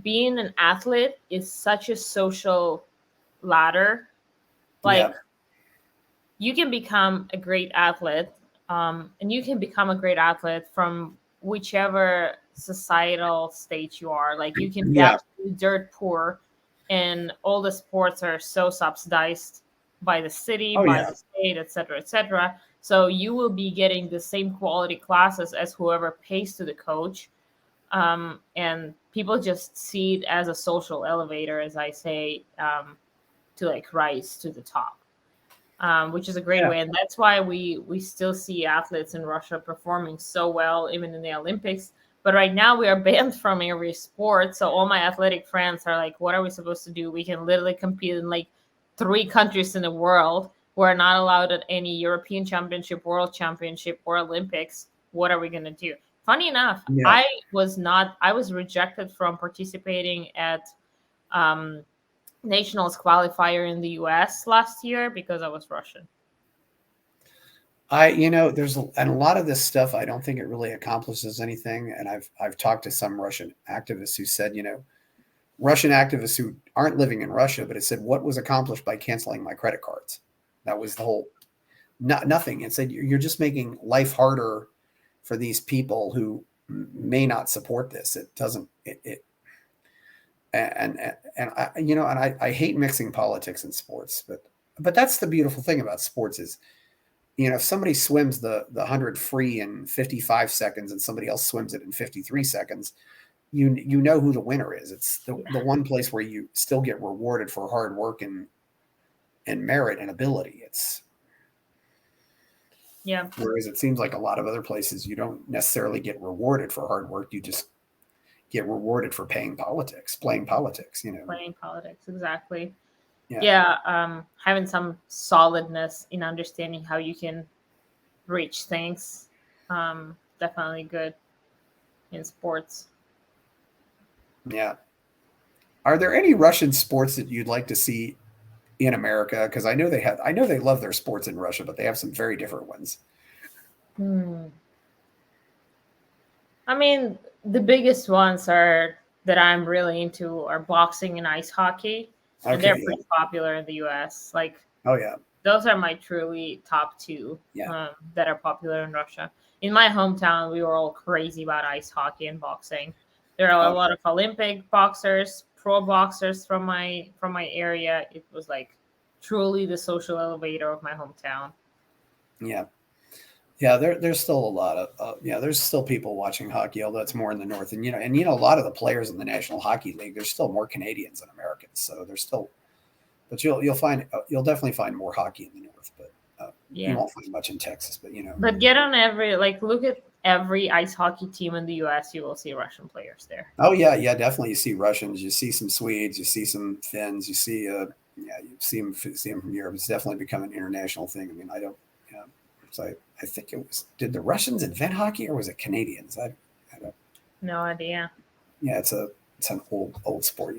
being an athlete is such a social ladder. Like, you can become a great athlete, and you can become a great athlete from whichever societal state you are. Like, you can be absolutely dirt poor, and all the sports are so subsidized by the city, by the state, etc., etc. So you will be getting the same quality classes as whoever pays to the coach. And people just see it as a social elevator, as I say, to like rise to the top, which is a great way. And that's why we still see athletes in Russia performing so well, even in the Olympics. But right now we are banned from every sport. So all my athletic friends are like, what are we supposed to do? We can literally compete in like 3 countries in the world. We're not allowed at any European Championship, World Championship, or Olympics. What are we going to do? Funny enough, I was rejected from participating at nationals qualifier in the US last year because I was Russian. There's a lot of this stuff. I don't think it really accomplishes anything. And I've talked to some Russian activists who said, Russian activists who aren't living in Russia, but it said, what was accomplished by canceling my credit cards? That was the whole, nothing. It said, you're just making life harder for these people who may not support this. It doesn't, I hate mixing politics and sports, but that's the beautiful thing about sports is, if somebody swims the 100 free in 55 seconds and somebody else swims it in 53 seconds, you know who the winner is. It's the one place where you still get rewarded for hard work and merit and ability. Whereas it seems like a lot of other places you don't necessarily get rewarded for hard work. You just get rewarded for playing politics. Playing politics, Exactly. Having some solidness in understanding how you can reach things, definitely good in sports. Are there any Russian sports that you'd like to see in America? Because I know they love their sports in Russia, but they have some very different ones. I mean, the biggest ones that I'm really into are boxing and ice hockey. And they're pretty popular in the US. Like, those are my truly top 2 that are popular in Russia. In my hometown, we were all crazy about ice hockey and boxing. There are a lot of Olympic boxers, pro boxers from my area. It was like truly the social elevator of my hometown. There's still a lot of there's still people watching hockey, although it's more in the north. And a lot of the players in the National Hockey League, there's still more Canadians than Americans. So there's still, but you'll definitely find more hockey in the north. But you won't find much in Texas. But But look at every ice hockey team in the U.S. You will see Russian players there. Oh yeah, definitely. You see Russians, you see some Swedes, you see some Finns, you see you see them from Europe. It's definitely become an international thing. I mean, I don't. So I think it was. Did the Russians invent hockey, or was it Canadians? I don't. No idea. Yeah, it's an old sport.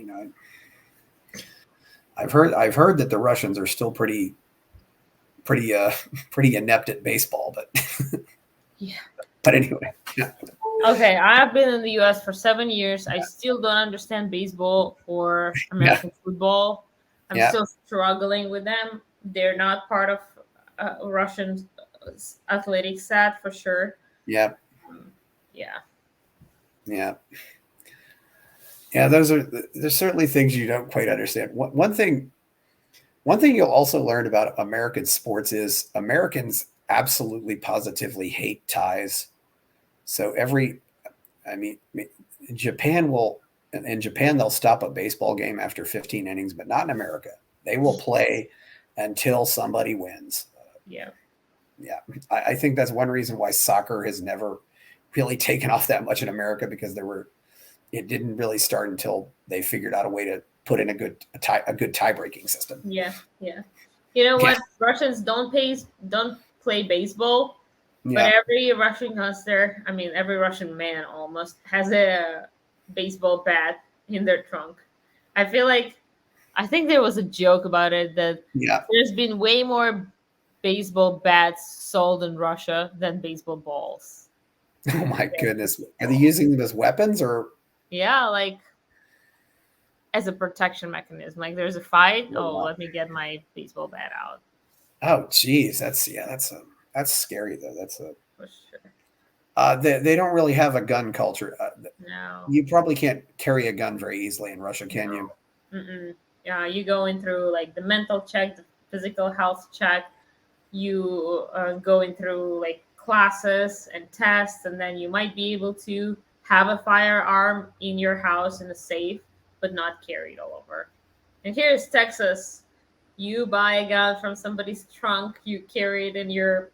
I've heard that the Russians are still pretty inept at baseball, but yeah. But anyway, Okay, I've been in the US for 7 years. I still don't understand baseball or Yeah, American football. I'm yeah, still struggling with them. They're not part of Russian athletic set for sure. yeah, Um, yeah. yeah, yeah. There's certainly things you don't quite understand. One thing you'll also learn about American sports is Americans absolutely positively hate ties. So I mean, Japan will, in Japan, they'll stop a baseball game after 15 innings, but not in America. They will play until somebody wins. Yeah. Yeah, I think that's one reason why soccer has never really taken off that much in America because it didn't really start until they figured out a way to put in a good tie breaking system. Yeah. Yeah. You know Yeah, what? Russians don't play baseball, but yeah. every Russian youngster, I mean every Russian man almost has a baseball bat in their trunk. I feel like I think there was a joke about it that Yeah. there's been way more baseball bats sold in Russia than baseball balls. Oh my goodness. Are they using them as weapons or? Yeah, like as a protection mechanism. Like there's a fight, Oh, oh, wow. let me get my baseball bat out Oh, geez. That's scary though. for sure. They don't really have a gun culture. No, You probably can't carry a gun very easily in Russia, can you? no. Mm-mm. Yeah, you go in through like the mental check, the physical health check. You going through like classes and tests, and then you might be able to have a firearm in your house in a safe, but not carry it all over. And here's Texas. You buy a gun from somebody's trunk, you carry it in your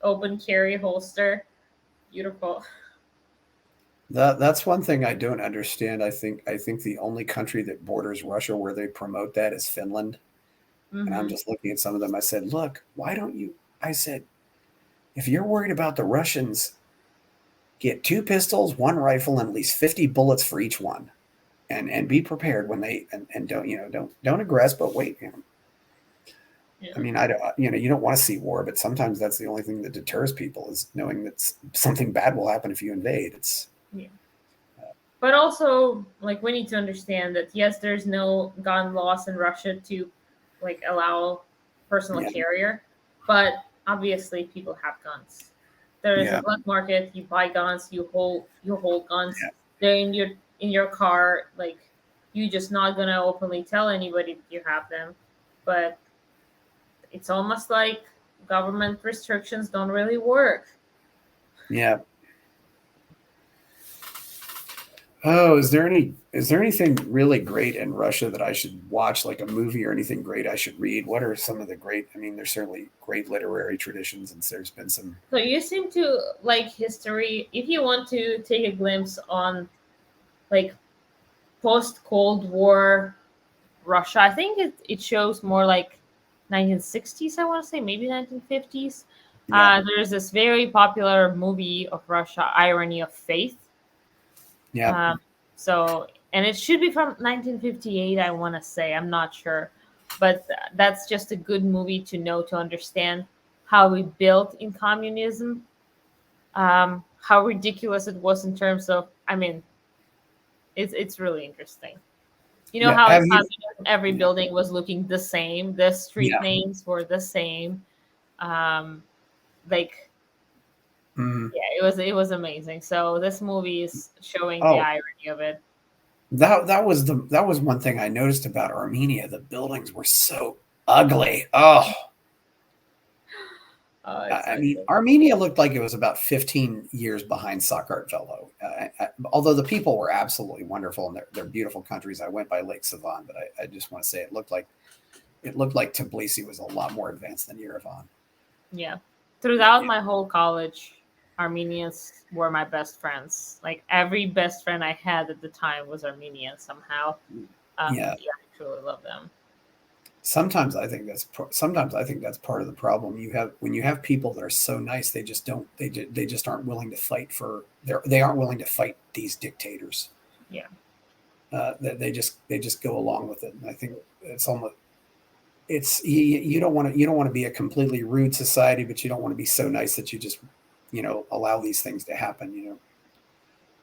open carry holster. Beautiful. That's one thing I don't understand. I think the only country that borders Russia where they promote that is Finland. And I'm Mm-hmm. just looking at some of them. I said, look, why don't you? I said, if you're worried about the Russians, get two pistols, one rifle, and at least 50 bullets for each one, and be prepared when and don't don't aggress, but wait. I Yeah. mean, I don't, you don't want to see war, but sometimes that's the only thing that deters people is knowing that something bad will happen if you invade. It's Yeah. But also, like, we need to understand that yes, there's no gun laws in Russia to, like, allow personal yeah, carrier, but obviously people have guns. There is a yeah, black market. You buy guns. You hold guns. yeah, They're in your car. Like, you just not gonna openly tell anybody that you have them, but it's almost like government restrictions don't really work. yeah. Oh, is there anything really great in Russia that I should watch, like a movie or anything great I should read? What are some of the great? I mean, there's certainly great literary traditions, and there's been some. So you seem to like history. If you want to take a glimpse on like post Cold War Russia, I think it shows more like 1960s. I want to say maybe 1950s. Yeah, There's this very popular movie of Russia, Irony of Faith. yeah, Um, so and it should be from 1958. I want to say I'm not sure, but that's just a good movie to know to understand how we built in communism, how ridiculous it was in terms of, I mean, it's really interesting. You know yeah. how in Have you? communism every Yeah, building was looking the same, the street yeah. names were the same. um like, Mhm. yeah, it was amazing. So this movie is showing the Oh, irony of it. that was one thing I noticed about Armenia. The buildings were so ugly. Oh, Oh, I it's I so mean, good. Armenia looked like it was about 15 years behind Sakartvelo. Although the people were absolutely wonderful and they're beautiful countries. I went by Lake Savan, but I just want to say it looked like Tbilisi was a lot more advanced than Yerevan. Yeah, Yeah, throughout yeah, my whole college, Armenians were my best friends. Like every best friend I had at the time was Armenian somehow. yeah. Yeah, I truly love them. Sometimes I think that's part of the problem. You have when you have people that are so nice, they just aren't willing to fight they aren't willing to fight these dictators. Yeah. They just go along with it. And I think you don't want to be a completely rude society, but you don't want to be so nice that you just allow these things to happen.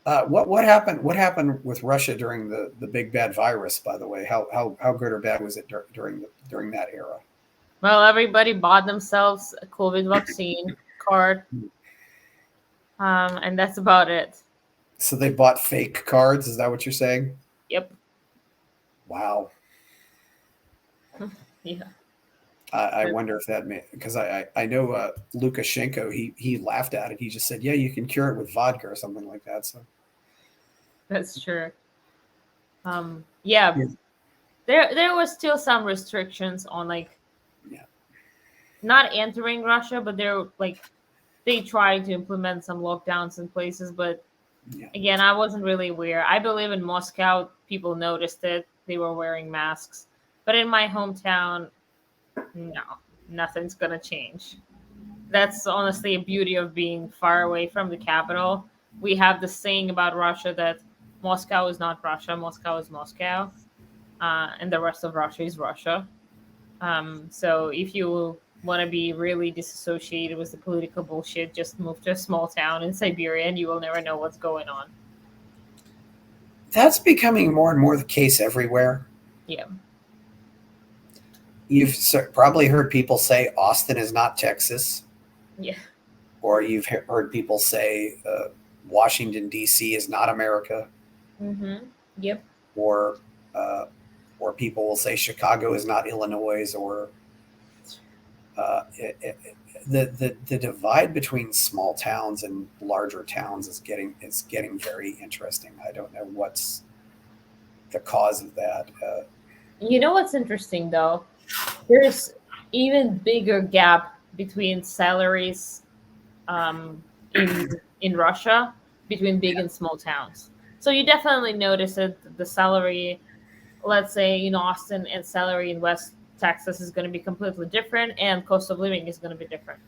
What happened? What happened with Russia during the big bad virus? By the way, how good or bad was it during that era? Well, everybody bought themselves a COVID vaccine card, and that's about it. So they bought fake cards. Is that what you're saying? Yep. Wow. Yeah. I wonder if that may, because I know Lukashenko, he laughed at it. He just said, "Yeah, you can cure it with vodka or something like that." So That's true. Yeah, yeah, there was still some restrictions on like yeah, not entering Russia, but they're like they tried to implement some lockdowns in places. But yeah. again, I wasn't really aware. I believe in Moscow, people noticed it. They were wearing masks, but in my hometown, no, nothing's gonna change. That's honestly a beauty of being far away from the capital. We have this saying about Russia that Moscow is not Russia, Moscow is Moscow, and the rest of Russia is Russia. So if you want to be really disassociated with the political bullshit, just move to a small town in Siberia and you will never know what's going on. That's becoming more and more the case everywhere. Yeah. You've probably heard people say Austin is not Texas, Yeah. or you've heard people say Washington D.C. is not America, Mm-hmm. Yep. or uh, or people will say Chicago is not Illinois, or the divide between small towns and larger towns is getting very interesting. I don't know what's the cause of that. You know what's interesting though? There's even bigger gap between salaries um, in Russia between big and small towns. So you definitely notice that the salary, let's say in Austin, and salary in West Texas is going to be completely different, and cost of living is going to be different.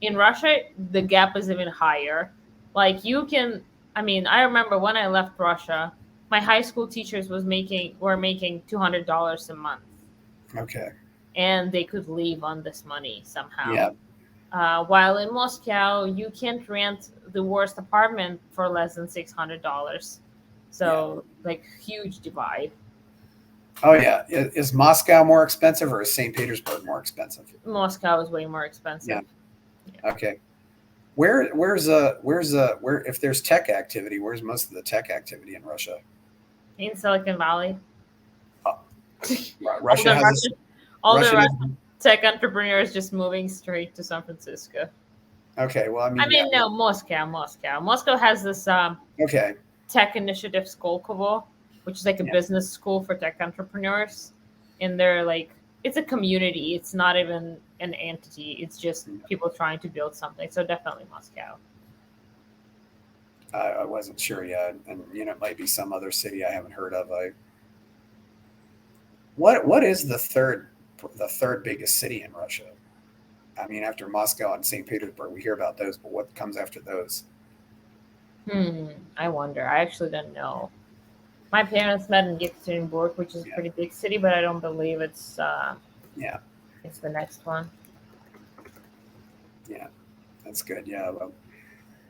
In Russia, the gap is even higher. Like you can, I mean, I remember when I left Russia, my high school teachers were making $200 a month, Okay, and they could live on this money somehow. yeah, While in Moscow, you can't rent the worst apartment for less than $600. yeah. So, like, huge divide. Oh yeah, is Moscow more expensive or is St. Petersburg more expensive? Moscow is way more Yeah. expensive. Okay. Where if there's tech activity, where's most of the tech activity in Russia? In Silicon Valley, Oh, all Russia the has Russian, a all the Russia Russian has, tech entrepreneurs just moving straight to San Francisco. okay. Well, I I mean, yeah. mean, no, Moscow has this Okay. tech initiative Skolkovo, which is like a Yeah. business school for tech entrepreneurs. And they're like, it's a community. It's not even an entity. It's just people trying to build something. So definitely Moscow. I wasn't sure yet, and it might be some other city I haven't heard of. What is the third biggest city in Russia? I mean, after Moscow and St. Petersburg, we hear about those, but what comes after those? I wonder. I actually don't know. My parents met in Yekaterinburg, which is a Yeah, pretty big city, but I don't believe yeah, it's the next one. yeah. That's good. Yeah. Well,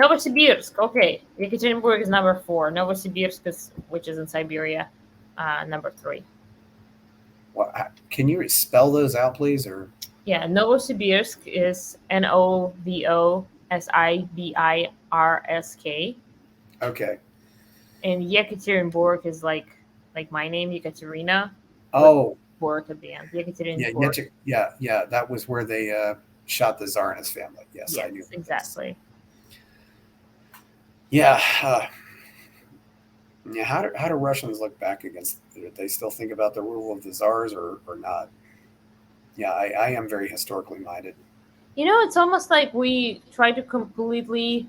Novosibirsk. Okay, Yekaterinburg is number 4. Novosibirsk is, which is in Siberia, number 3. can you spell those out, please? Or Yeah, Novosibirsk is Novosibirsk, okay. and Yekaterinburg is like my name, Yekaterina, with Oh, Bork at the end. yeah, Yekaterinburg. yeah. That was where they shot the Tsar and his family. Yes, I knew. Yes, exactly. Yeah. Yeah. How do Russians look back against? Do they still think about the rule of the czars or not? Yeah, I am very historically minded. You know, it's almost like we try to completely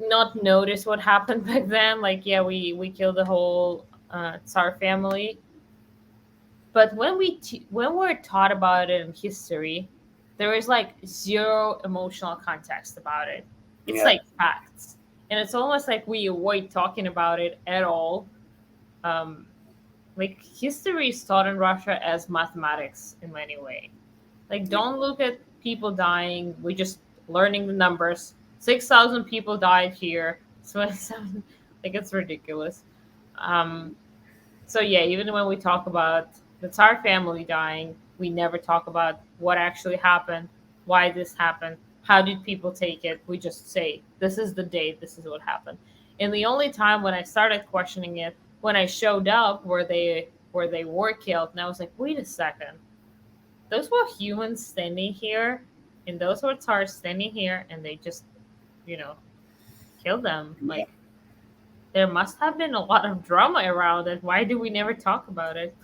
not notice what happened back then. Like, yeah, we killed the whole Tsar family, but when we're taught about it in history, there is like zero emotional context about it. It's Yeah, like facts, and it's almost like we avoid talking about it at all. Um, like history is taught in Russia as mathematics in many ways. Like, yeah, don't look at people dying. We just learning the numbers. 6,000 people died here. So it sounds like it's ridiculous. Um, so yeah, even when we talk about the Tsar family dying, we never talk about what actually happened, why this happened, how did people take it. We just say, this is the date, this is what happened. And the only time when I started questioning it, when I showed up where they were killed, and I was like, wait a second, those were humans standing here, and those were Tsars standing here, and they just, you know, killed them. Yeah. Like, there must have been a lot of drama around it. Why do we never talk about it?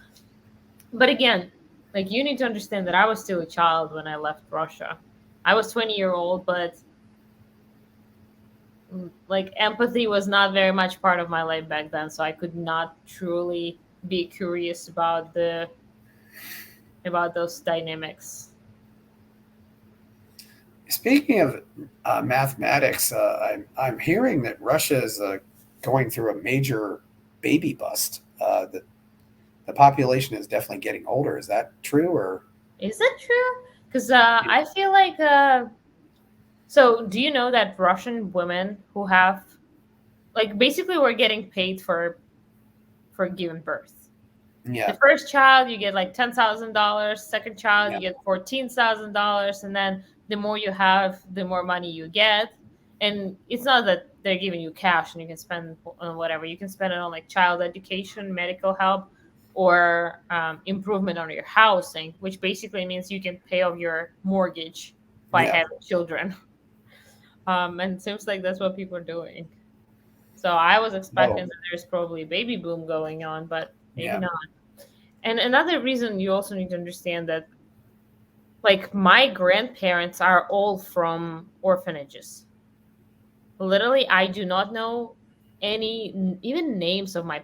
But again, like you need to understand that I was still a child when I left Russia. I was 20-year old, but like empathy was not very much part of my life back then, so I could not truly be curious about those dynamics. Speaking of mathematics, I'm hearing that Russia is going through a major baby bust. That the population is definitely getting older. Is that true? Or Is that true? Because I feel like so do you know that Russian women who have like basically we're getting paid for giving birth. The yeah, first child you get like $10,000, second child yeah, you get $14,000, and then the more you have, the more money you get. And it's not that they're giving you cash and you can spend on whatever. You can spend it on like child education, medical help, or improvement on your housing, which basically means you can pay off your mortgage by yeah. having children. And it seems like that's what people are doing. So I was expecting Oh, that there's probably a baby boom going on, but maybe yeah. not. And another reason you also need to understand that, like, my grandparents are all from orphanages. Literally, I do not know any even names of my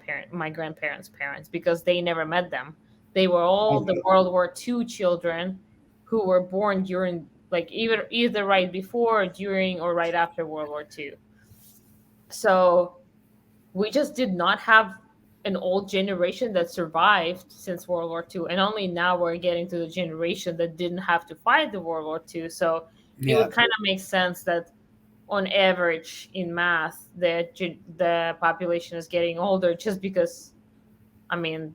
grandparents' parents because they never met them. They were all the Okay. World War II children who were born during, like, either right before, during, or right after World War II. So we just did not have an old generation that survived since World War II, and only now we're getting to the generation that didn't have to fight the World War II. So it Yeah, would kind of make sense that, on average, in math, the population is getting older, just because, I mean,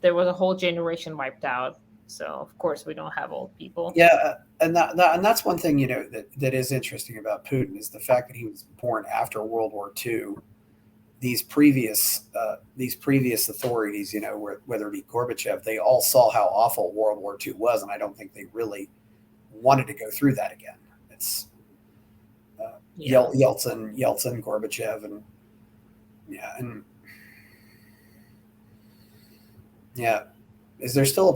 there was a whole generation wiped out. So of course we don't have old people. yeah. And that's one thing that is interesting about Putin is the fact that he was born after World War II. These previous authorities, whether it be Gorbachev, they all saw how awful World War II was, and I don't think they really wanted to go through that again. It's Yeah. Yeltsin, Gorbachev, and yeah, and yeah. Is there still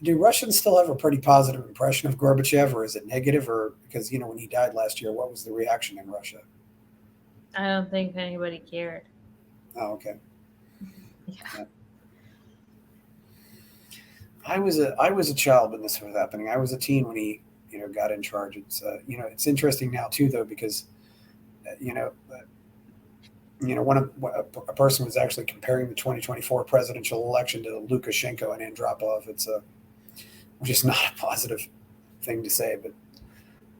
do Russians still have a pretty positive impression of Gorbachev, or is it negative? Or because when he died last year, what was the reaction in Russia? I don't think anybody cared. Oh, okay. Yeah. Yeah. I was a child when this was happening. I was a teen when he got in charge. It's interesting now too though because uh, you know uh, a person was actually comparing the 2024 presidential election to Lukashenko and Andropov. Which is not a positive thing to say, but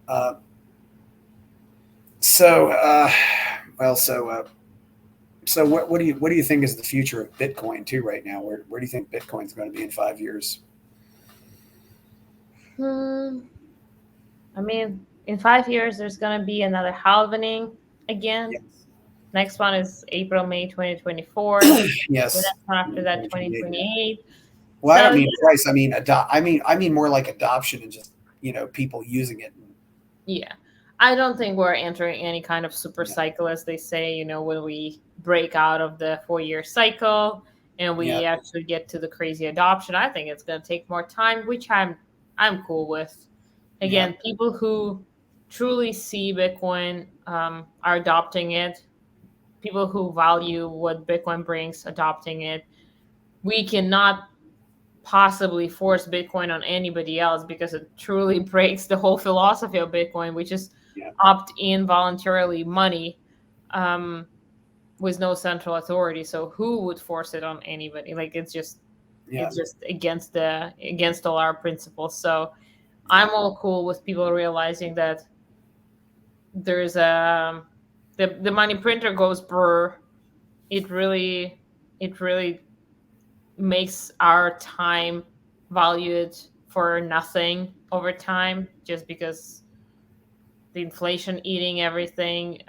uh, so well so what do you think is the future of Bitcoin too right now? Where do you think Bitcoin's going to be in 5 years? Hmm. I mean, in 5 years, there's going to be another halvening again. Yes. Next one is April, May 2024. The Yes. next one after that, 2028, yeah. 2028. Well, I So, don't mean price. I mean I mean more like adoption and just people using it. yeah, I don't think we're entering any kind of super Yeah. cycle, as they say, when we break out of the 4 year cycle and Yeah. we actually get to the crazy adoption. I think it's going to take more time, which I'm cool with. Yeah. Again, people who truly see Bitcoin are adopting it. People who value what Bitcoin brings, adopting it. We cannot possibly force Bitcoin on anybody else because it truly breaks the whole philosophy of Bitcoin, which is Yeah. opt in voluntarily money um, with no central authority. So who would force it on anybody? Like Yeah. it's just against all our principles. So Yeah. I'm all cool with people realizing that there's a the money printer goes brr, it really makes our time valued for nothing over time, just because the inflation eating everything.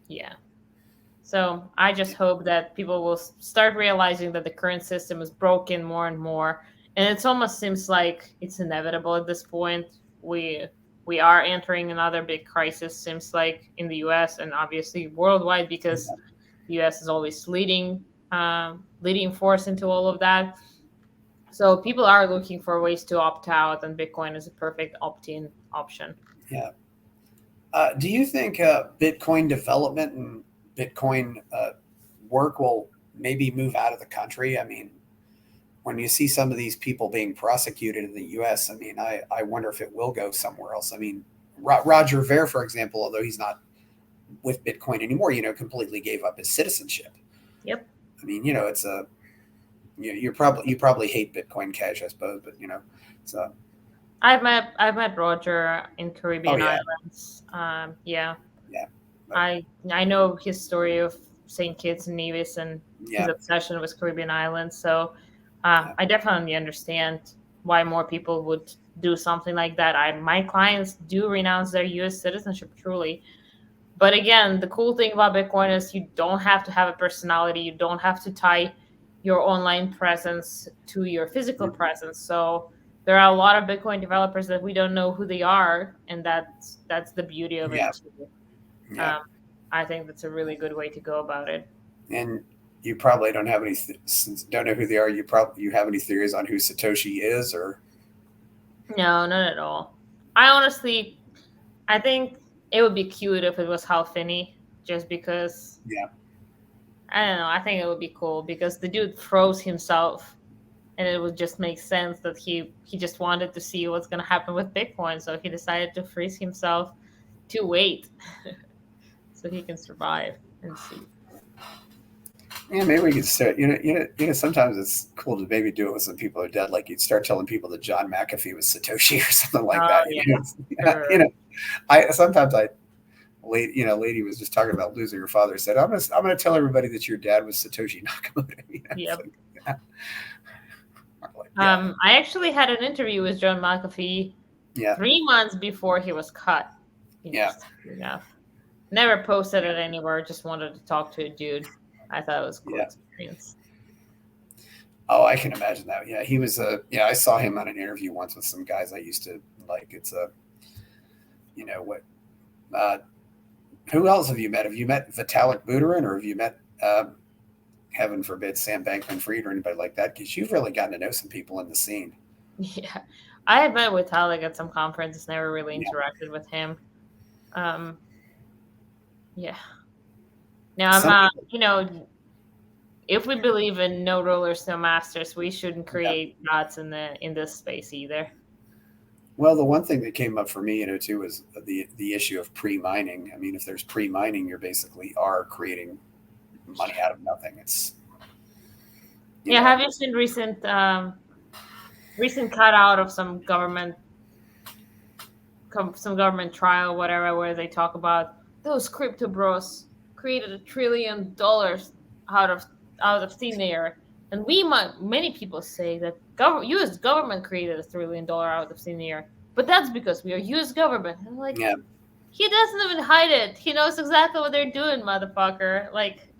Yeah. So I just hope that people will start realizing that the current system is broken more and more, and it almost seems like it's inevitable at this point. We are entering another big crisis. Seems like in the U.S. and obviously worldwide, because the U.S. is always leading force into all of that. So people are looking for ways to opt out, and Bitcoin is a perfect opt-in option. Yeah. Do you think Bitcoin development and Bitcoin work will maybe move out of the country? I mean, when you see some of these people being prosecuted in the U.S., I mean, I wonder if it will go somewhere else. I mean, Roger Ver, for example, although he's not with Bitcoin anymore, completely gave up his citizenship. Yep. I mean, it's a you probably hate Bitcoin Cash, I suppose, but so. I've met Roger in Caribbean Yeah. islands. Yeah. Yeah. I know his story of St. Kitts and Nevis and his obsession with Caribbean islands. So I definitely understand why more people would do something like that. My clients do renounce their U.S. citizenship, truly. But again, the cool thing about Bitcoin is you don't have to have a personality. You don't have to tie your online presence to your physical presence. So there are a lot of Bitcoin developers that we don't know who they are, and that's the beauty of it too. Yeah. I think that's a really good way to go about it. And you probably don't have any don't know who they are. You have any theories on who Satoshi is, or No, not at all. I think it would be cute if it was Hal Finney, just because. Yeah. I don't know. I think it would be cool because the dude froze himself, and it would just make sense that he just wanted to see what's going to happen with Bitcoin, so he decided to freeze himself to wait, so he can survive and see. Yeah, maybe we could start. Sometimes it's cool to maybe do it with some people who are dead. Like you'd start telling people that John McAfee was Satoshi or something like that. Sure. Lady was just talking about losing her father. Said, I'm gonna tell everybody that your dad was Satoshi Nakamoto. Yep. I actually had an interview with John McAfee 3 months before he was cut. Enough. Never posted it anywhere. Just wanted to talk to a dude. I thought it was a cool experience. Oh, I can imagine that. Yeah, he was I saw him on an interview once with some guys I used to like. It's who else have you met? Have you met Vitalik Buterin, or have you met heaven forbid Sam Bankman-Fried or anybody like that? Because you've really gotten to know some people in the scene. Yeah, I had met with Vitalik at some conferences. Never really interacted with him. Yeah. Now if we believe in no rulers, no masters, we shouldn't create gods in this space either. Well, the one thing that came up for me, too, was the issue of pre-mining. I mean, if there's pre-mining, you're basically are creating money out of nothing. It's have you seen recent cutout of some government trial, whatever, where they talk about those crypto bros created $1 trillion out of thin air, and many people say that U.S. government created $1 trillion out of thin air, but that's because we are U.S. government. And like, he doesn't even hide it. He knows exactly what they're doing, motherfucker. Like,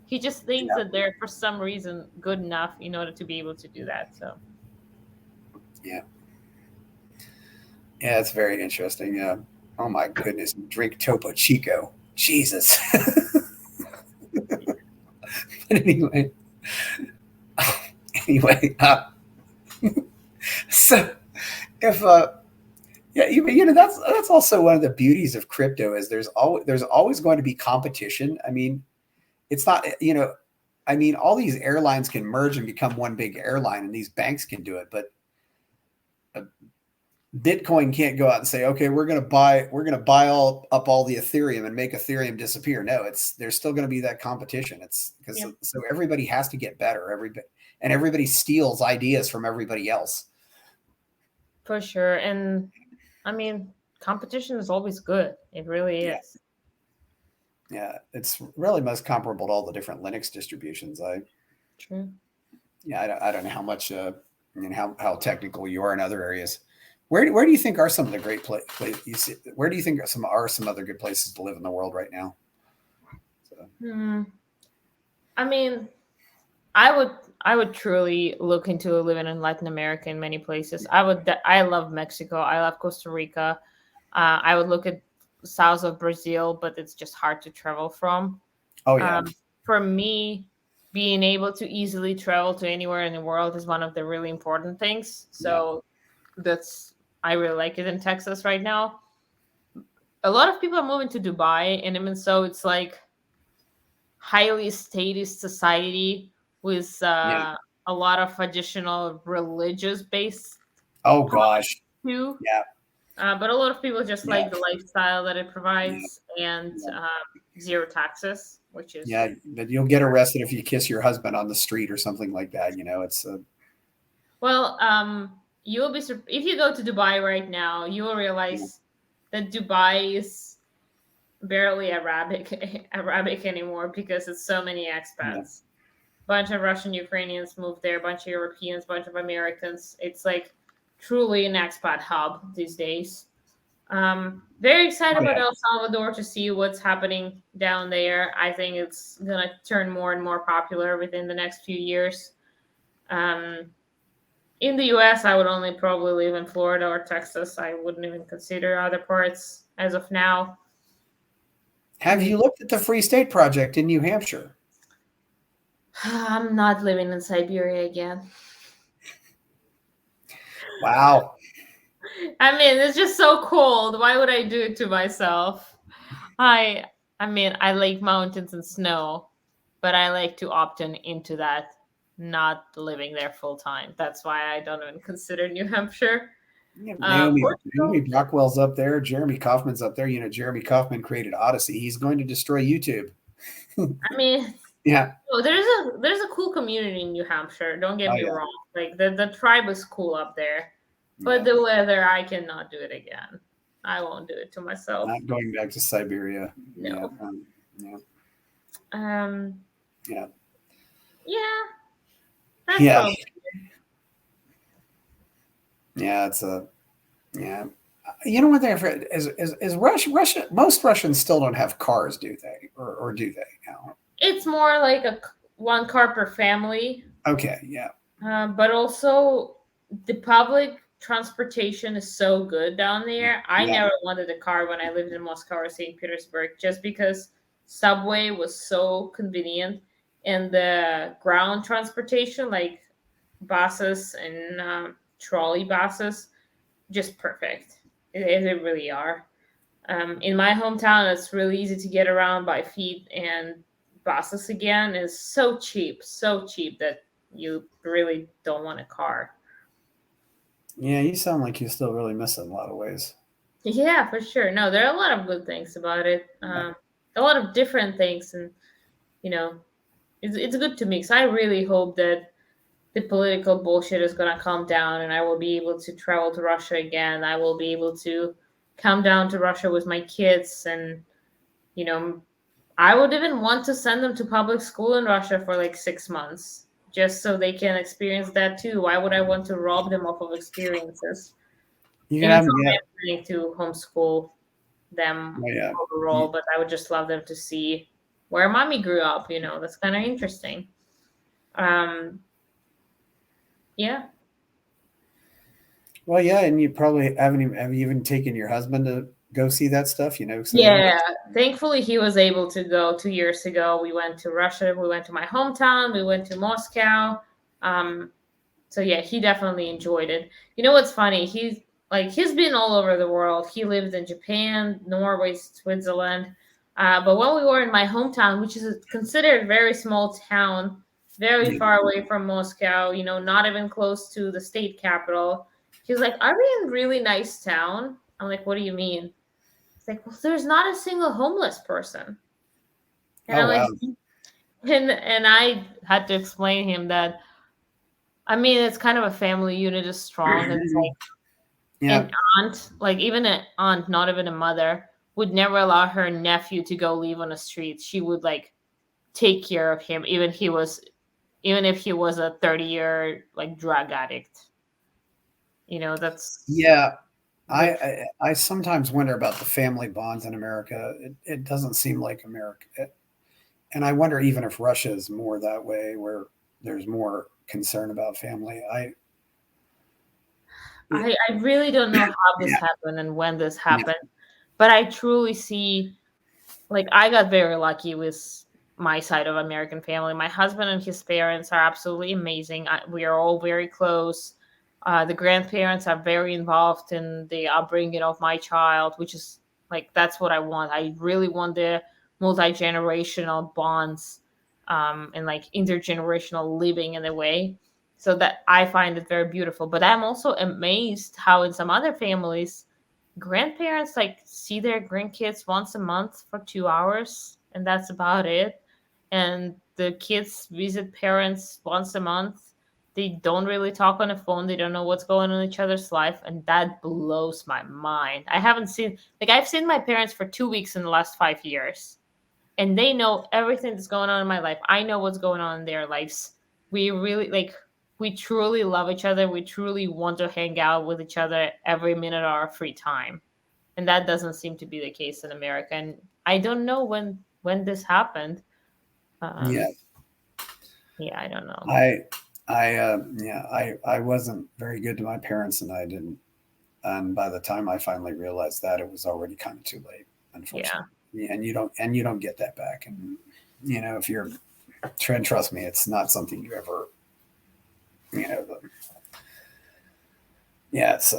he just thinks that they're for some reason good enough in order to be able to do that. So, yeah, it's very interesting. Oh my goodness, drink Topo Chico, Jesus. But anyway, so if that's also one of the beauties of crypto is there's always going to be competition. I mean, it's not all these airlines can merge and become one big airline, and these banks can do it, but Bitcoin can't go out and say, okay, we're going to buy all the Ethereum and make Ethereum disappear. No, there's still going to be that competition. It's because so everybody has to get better. Everybody steals ideas from everybody else. For sure. And I mean, competition is always good. It really Yeah, is. yeah, it's really most comparable to all the different Linux distributions. True. Yeah, I don't know how much, how technical you are in other areas. Where do you think are some of the great places? Where do you think are some other good places to live in the world right now? So, Hmm. I mean, I would I would truly look into living in Latin America in many places. I love Mexico. I love Costa Rica. I would look at south of Brazil, but it's just hard to travel from. oh yeah, Um, for me, being able to easily travel to anywhere in the world is one of the really important things. yeah, So that's I really like it in Texas right now. A lot of people are moving to Dubai, and even so, it's like highly statist society with yeah. a lot of additional religious based Oh products gosh, too. yeah, But a lot of people just yeah, like the lifestyle that it yeah, provides and yeah. zero taxes, which is Yeah, that you'll get arrested if you kiss your husband on the street or something like that. It's well. You'll be if you go to Dubai right now, you will yeah, realize that Dubai is barely Arabic Arabic anymore because it's so many yeah. expats. Bunch of Russian Ukrainians moved there, bunch of Europeans, bunch of Americans. It's like truly an expat hub these days. Very excited Oh about yeah. El Salvador to see what's happening down there. I think it's gonna turn more and more popular within the next few years. Um, in the US, I would only probably live in Florida or Texas. I wouldn't even consider other parts as of now. Have Mm, you looked at the Free State Project in New Hampshire? I'm not living in Siberia again. Wow. I mean, it's just so cold. Why would I do it to myself? I I mean, I like mountains and snow, but I like to opt into that, not living there full time. That's why I don't even consider New Hampshire. Yeah, Naomi Portugal. Brockwell's up there. Jeremy Kaufman's up there. Jeremy Kaufman created Odyssey. He's going to destroy YouTube. I mean, Yeah. oh, there's a cool community in New Hampshire. Don't get Oh me yeah. wrong. Like the tribe is cool up there, but Yeah. the weather, I cannot do it again. I won't do it to myself. Not going back to Siberia. Yeah. No. Yeah. Um. Yeah. Yeah, that's Yeah. probably. Yeah. It's a yeah. You know what they're is Russia. Most Russians still don't have cars, do they? Or do they now? It's more like one car per family, Okay. Yeah. but also the public transportation is so good down there. I Yeah. never wanted a car when I lived in Moscow or St. Petersburg, just because subway was so convenient, and the ground transportation, like buses and trolley buses, just perfect. It really are. In my hometown, it's really easy to get around by feet, and buses again is so cheap that you really don't want a car. Yeah. You sound like you're still really missing a lot of ways. Yeah, for sure. No, there are a lot of good things about it. Yeah. A lot of different things, and you know, it's good to mix. I really hope that the political bullshit is gonna calm down, and I will be able to travel to Russia again. I will be able to come down to Russia with my kids, and you know, I would even want to send them to public school in Russia for like 6 months, just so they can experience that too. Why would I want to rob them of experiences? You can And have it's not yeah. that I'm planning to homeschool them Oh, yeah. overall, but I would just love them to see where mommy grew up. That's kind of interesting. Um, yeah. Well, yeah, and you probably have you even taken your husband to go see that stuff? So he Yeah, knows. thankfully he was able to go 2 years ago. We went to Russia. We went to my hometown. We went to Moscow. Um, so yeah, he definitely enjoyed it. You know what's funny? He's been all over the world. He lived in Japan, Norway, Switzerland. But when we were in my hometown, which is considered a very small town, very Yeah. far away from Moscow, not even close to the state capital, he was like, "Are we in a really nice town?" I'm like, "What do you mean?" It's like, "Well, there's not a single homeless person." And Oh I'm wow. like, and I had to explain him that, I mean, it's kind of a family unit is strong. It's like Yeah. An aunt, like even an aunt, not even a mother, would never allow her nephew to go live on the streets. She would like take care of him, even if he was a 30-year like drug addict. That's Yeah. the I sometimes wonder about the family bonds in America. It doesn't seem like America. And I wonder even if Russia is more that way, where there's more concern about family. I really don't know how this Yeah. happened and when this Yeah. happened, but I truly see, like, I got very lucky with my side of American family. My husband and his parents are absolutely amazing. We are all very close. The grandparents are very involved in the upbringing of my child, which is like that's what I want. I really want the multi-generational bonds, and like intergenerational living in a way. So that I find it very beautiful. But I'm also amazed how in some other families grandparents like see their grandkids once a month for 2 hours and that's about it, and the kids visit parents once a month. They don't really talk on the phone. They don't know what's going on in each other's life, and that blows my mind. I haven't seen, like, I've seen my parents for 2 weeks in the last 5 years, and they know everything that's going on in my life. I know what's going on in their lives. We really like, we truly love each other. We truly want to hang out with each other every minute of our free time, and that doesn't seem to be the case in America. And I don't know when this happened. Yeah. Um, yeah, I don't know. I wasn't very good to my parents, and I didn't. And by the time I finally realized that, it was already kind of too late, Yeah, unfortunately. Yeah, and you don't get that back. And if you're trust me, it's not something you ever, you know, the, yeah, it's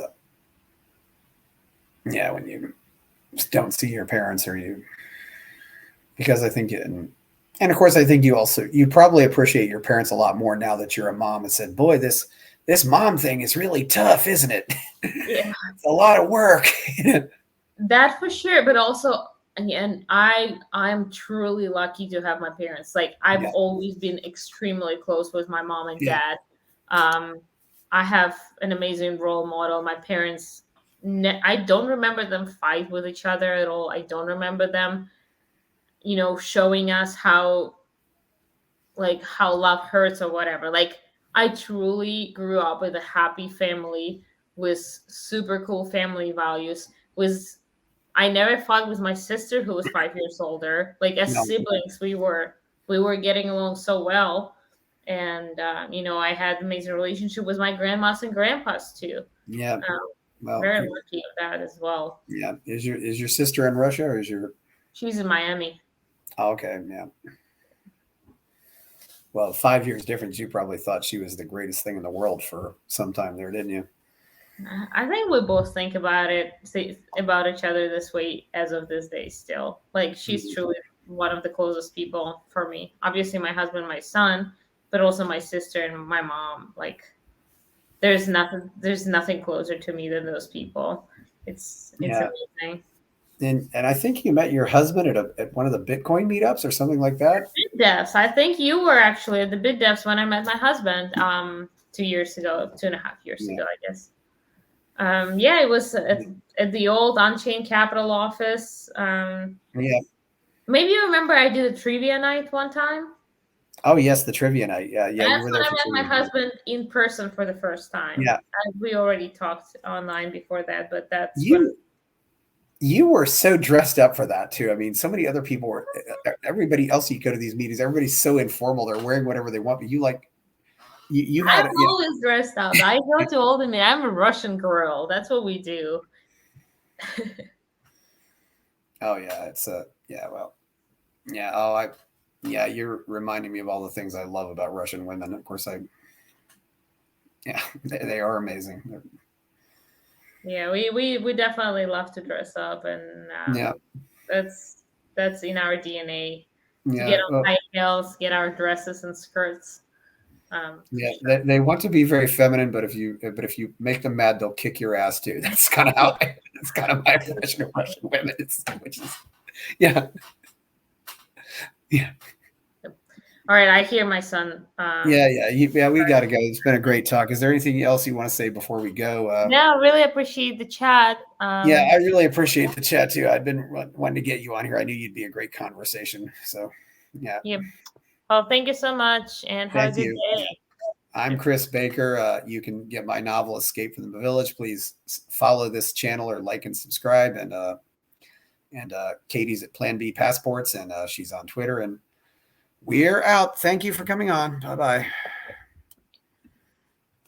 yeah, when you just don't see your parents, or you, because I think, and of course, I think you probably appreciate your parents a lot more now that you're a mom, and said, boy, this mom thing is really tough, isn't it? yeah, It's a lot of work. that for sure. But also, and I'm truly lucky to have my parents. Like, I've Yeah, always been extremely close with my mom and yeah, dad. Um, I have an amazing role model. My parents, I don't remember them fight with each other at all. I don't remember them, showing us how love hurts or whatever. Like, I truly grew up with a happy family with super cool family values. With I never fought with my sister who was 5 years older. Like, as no, siblings, we were getting along so well. And I had an amazing relationship with my grandmas and grandpas too. yeah. Um, Well, Very lucky of that as well. yeah. Is your sister in Russia, or is your? She's in Miami. Oh, okay, yeah. Well, 5 years difference. You probably thought she was the greatest thing in the world for some time there, didn't you? I think we both think about each other this way as of this day still. Like, she's Mhm. truly one of the closest people for me. Obviously my husband, my son, but also my sister and my mom. Like, there's nothing closer to me than those people. It's Yeah, amazing. and I think you met your husband at one of the Bitcoin meetups or something like that. Bid devs. I think you were actually at the bid devs when I met my husband 2 years ago, 2.5 years Yeah, ago, I guess. Yeah, it was at the old Unchained Capital office. yeah. Maybe you remember I did a trivia night one time. Oh yes, the trivia night. Yeah, yeah. You That's were when there I for met my trivia night. husband in person for the first time. Yeah, We already talked online before that, but that's when. you you were so dressed up for that too. I mean, so many other people were. Everybody else, you go to these meetings, everybody's so informal. They're wearing whatever they want, but you like you I'm had yeah. always dressed up. I go to all the meetings. I'm a Russian girl. That's what we do. Oh yeah, it's yeah. Well, yeah. Oh, yeah. You're reminding me of all the things I love about Russian women. Of course, yeah, they are amazing. Yeah, we definitely love to dress up, and Yeah, that's that's in our DNA to get yeah. on high heels, get our dresses and skirts. For Yeah, sure. they want to be very feminine, but if you make them mad, they'll kick your ass too. That's kind of that's kind of my impression of Russian women. Which is yeah, yeah, All right, I hear my son. Yeah, we got to go. It's been a great talk. Is there anything else you want to say before we go? No, really appreciate the chat. Yeah, I really appreciate the chat too. I've been wanting to get you on here. I knew you'd be a great conversation. So, yeah. Yeah. Well, thank you so much, and have a Thank good you. day. I'm Chris Baker. You can get my novel Escape from the Village. Please follow this channel or like and subscribe. And Katie's at Plan B Passports, and she's on Twitter. And we're out. Thank you for coming on. Bye-bye.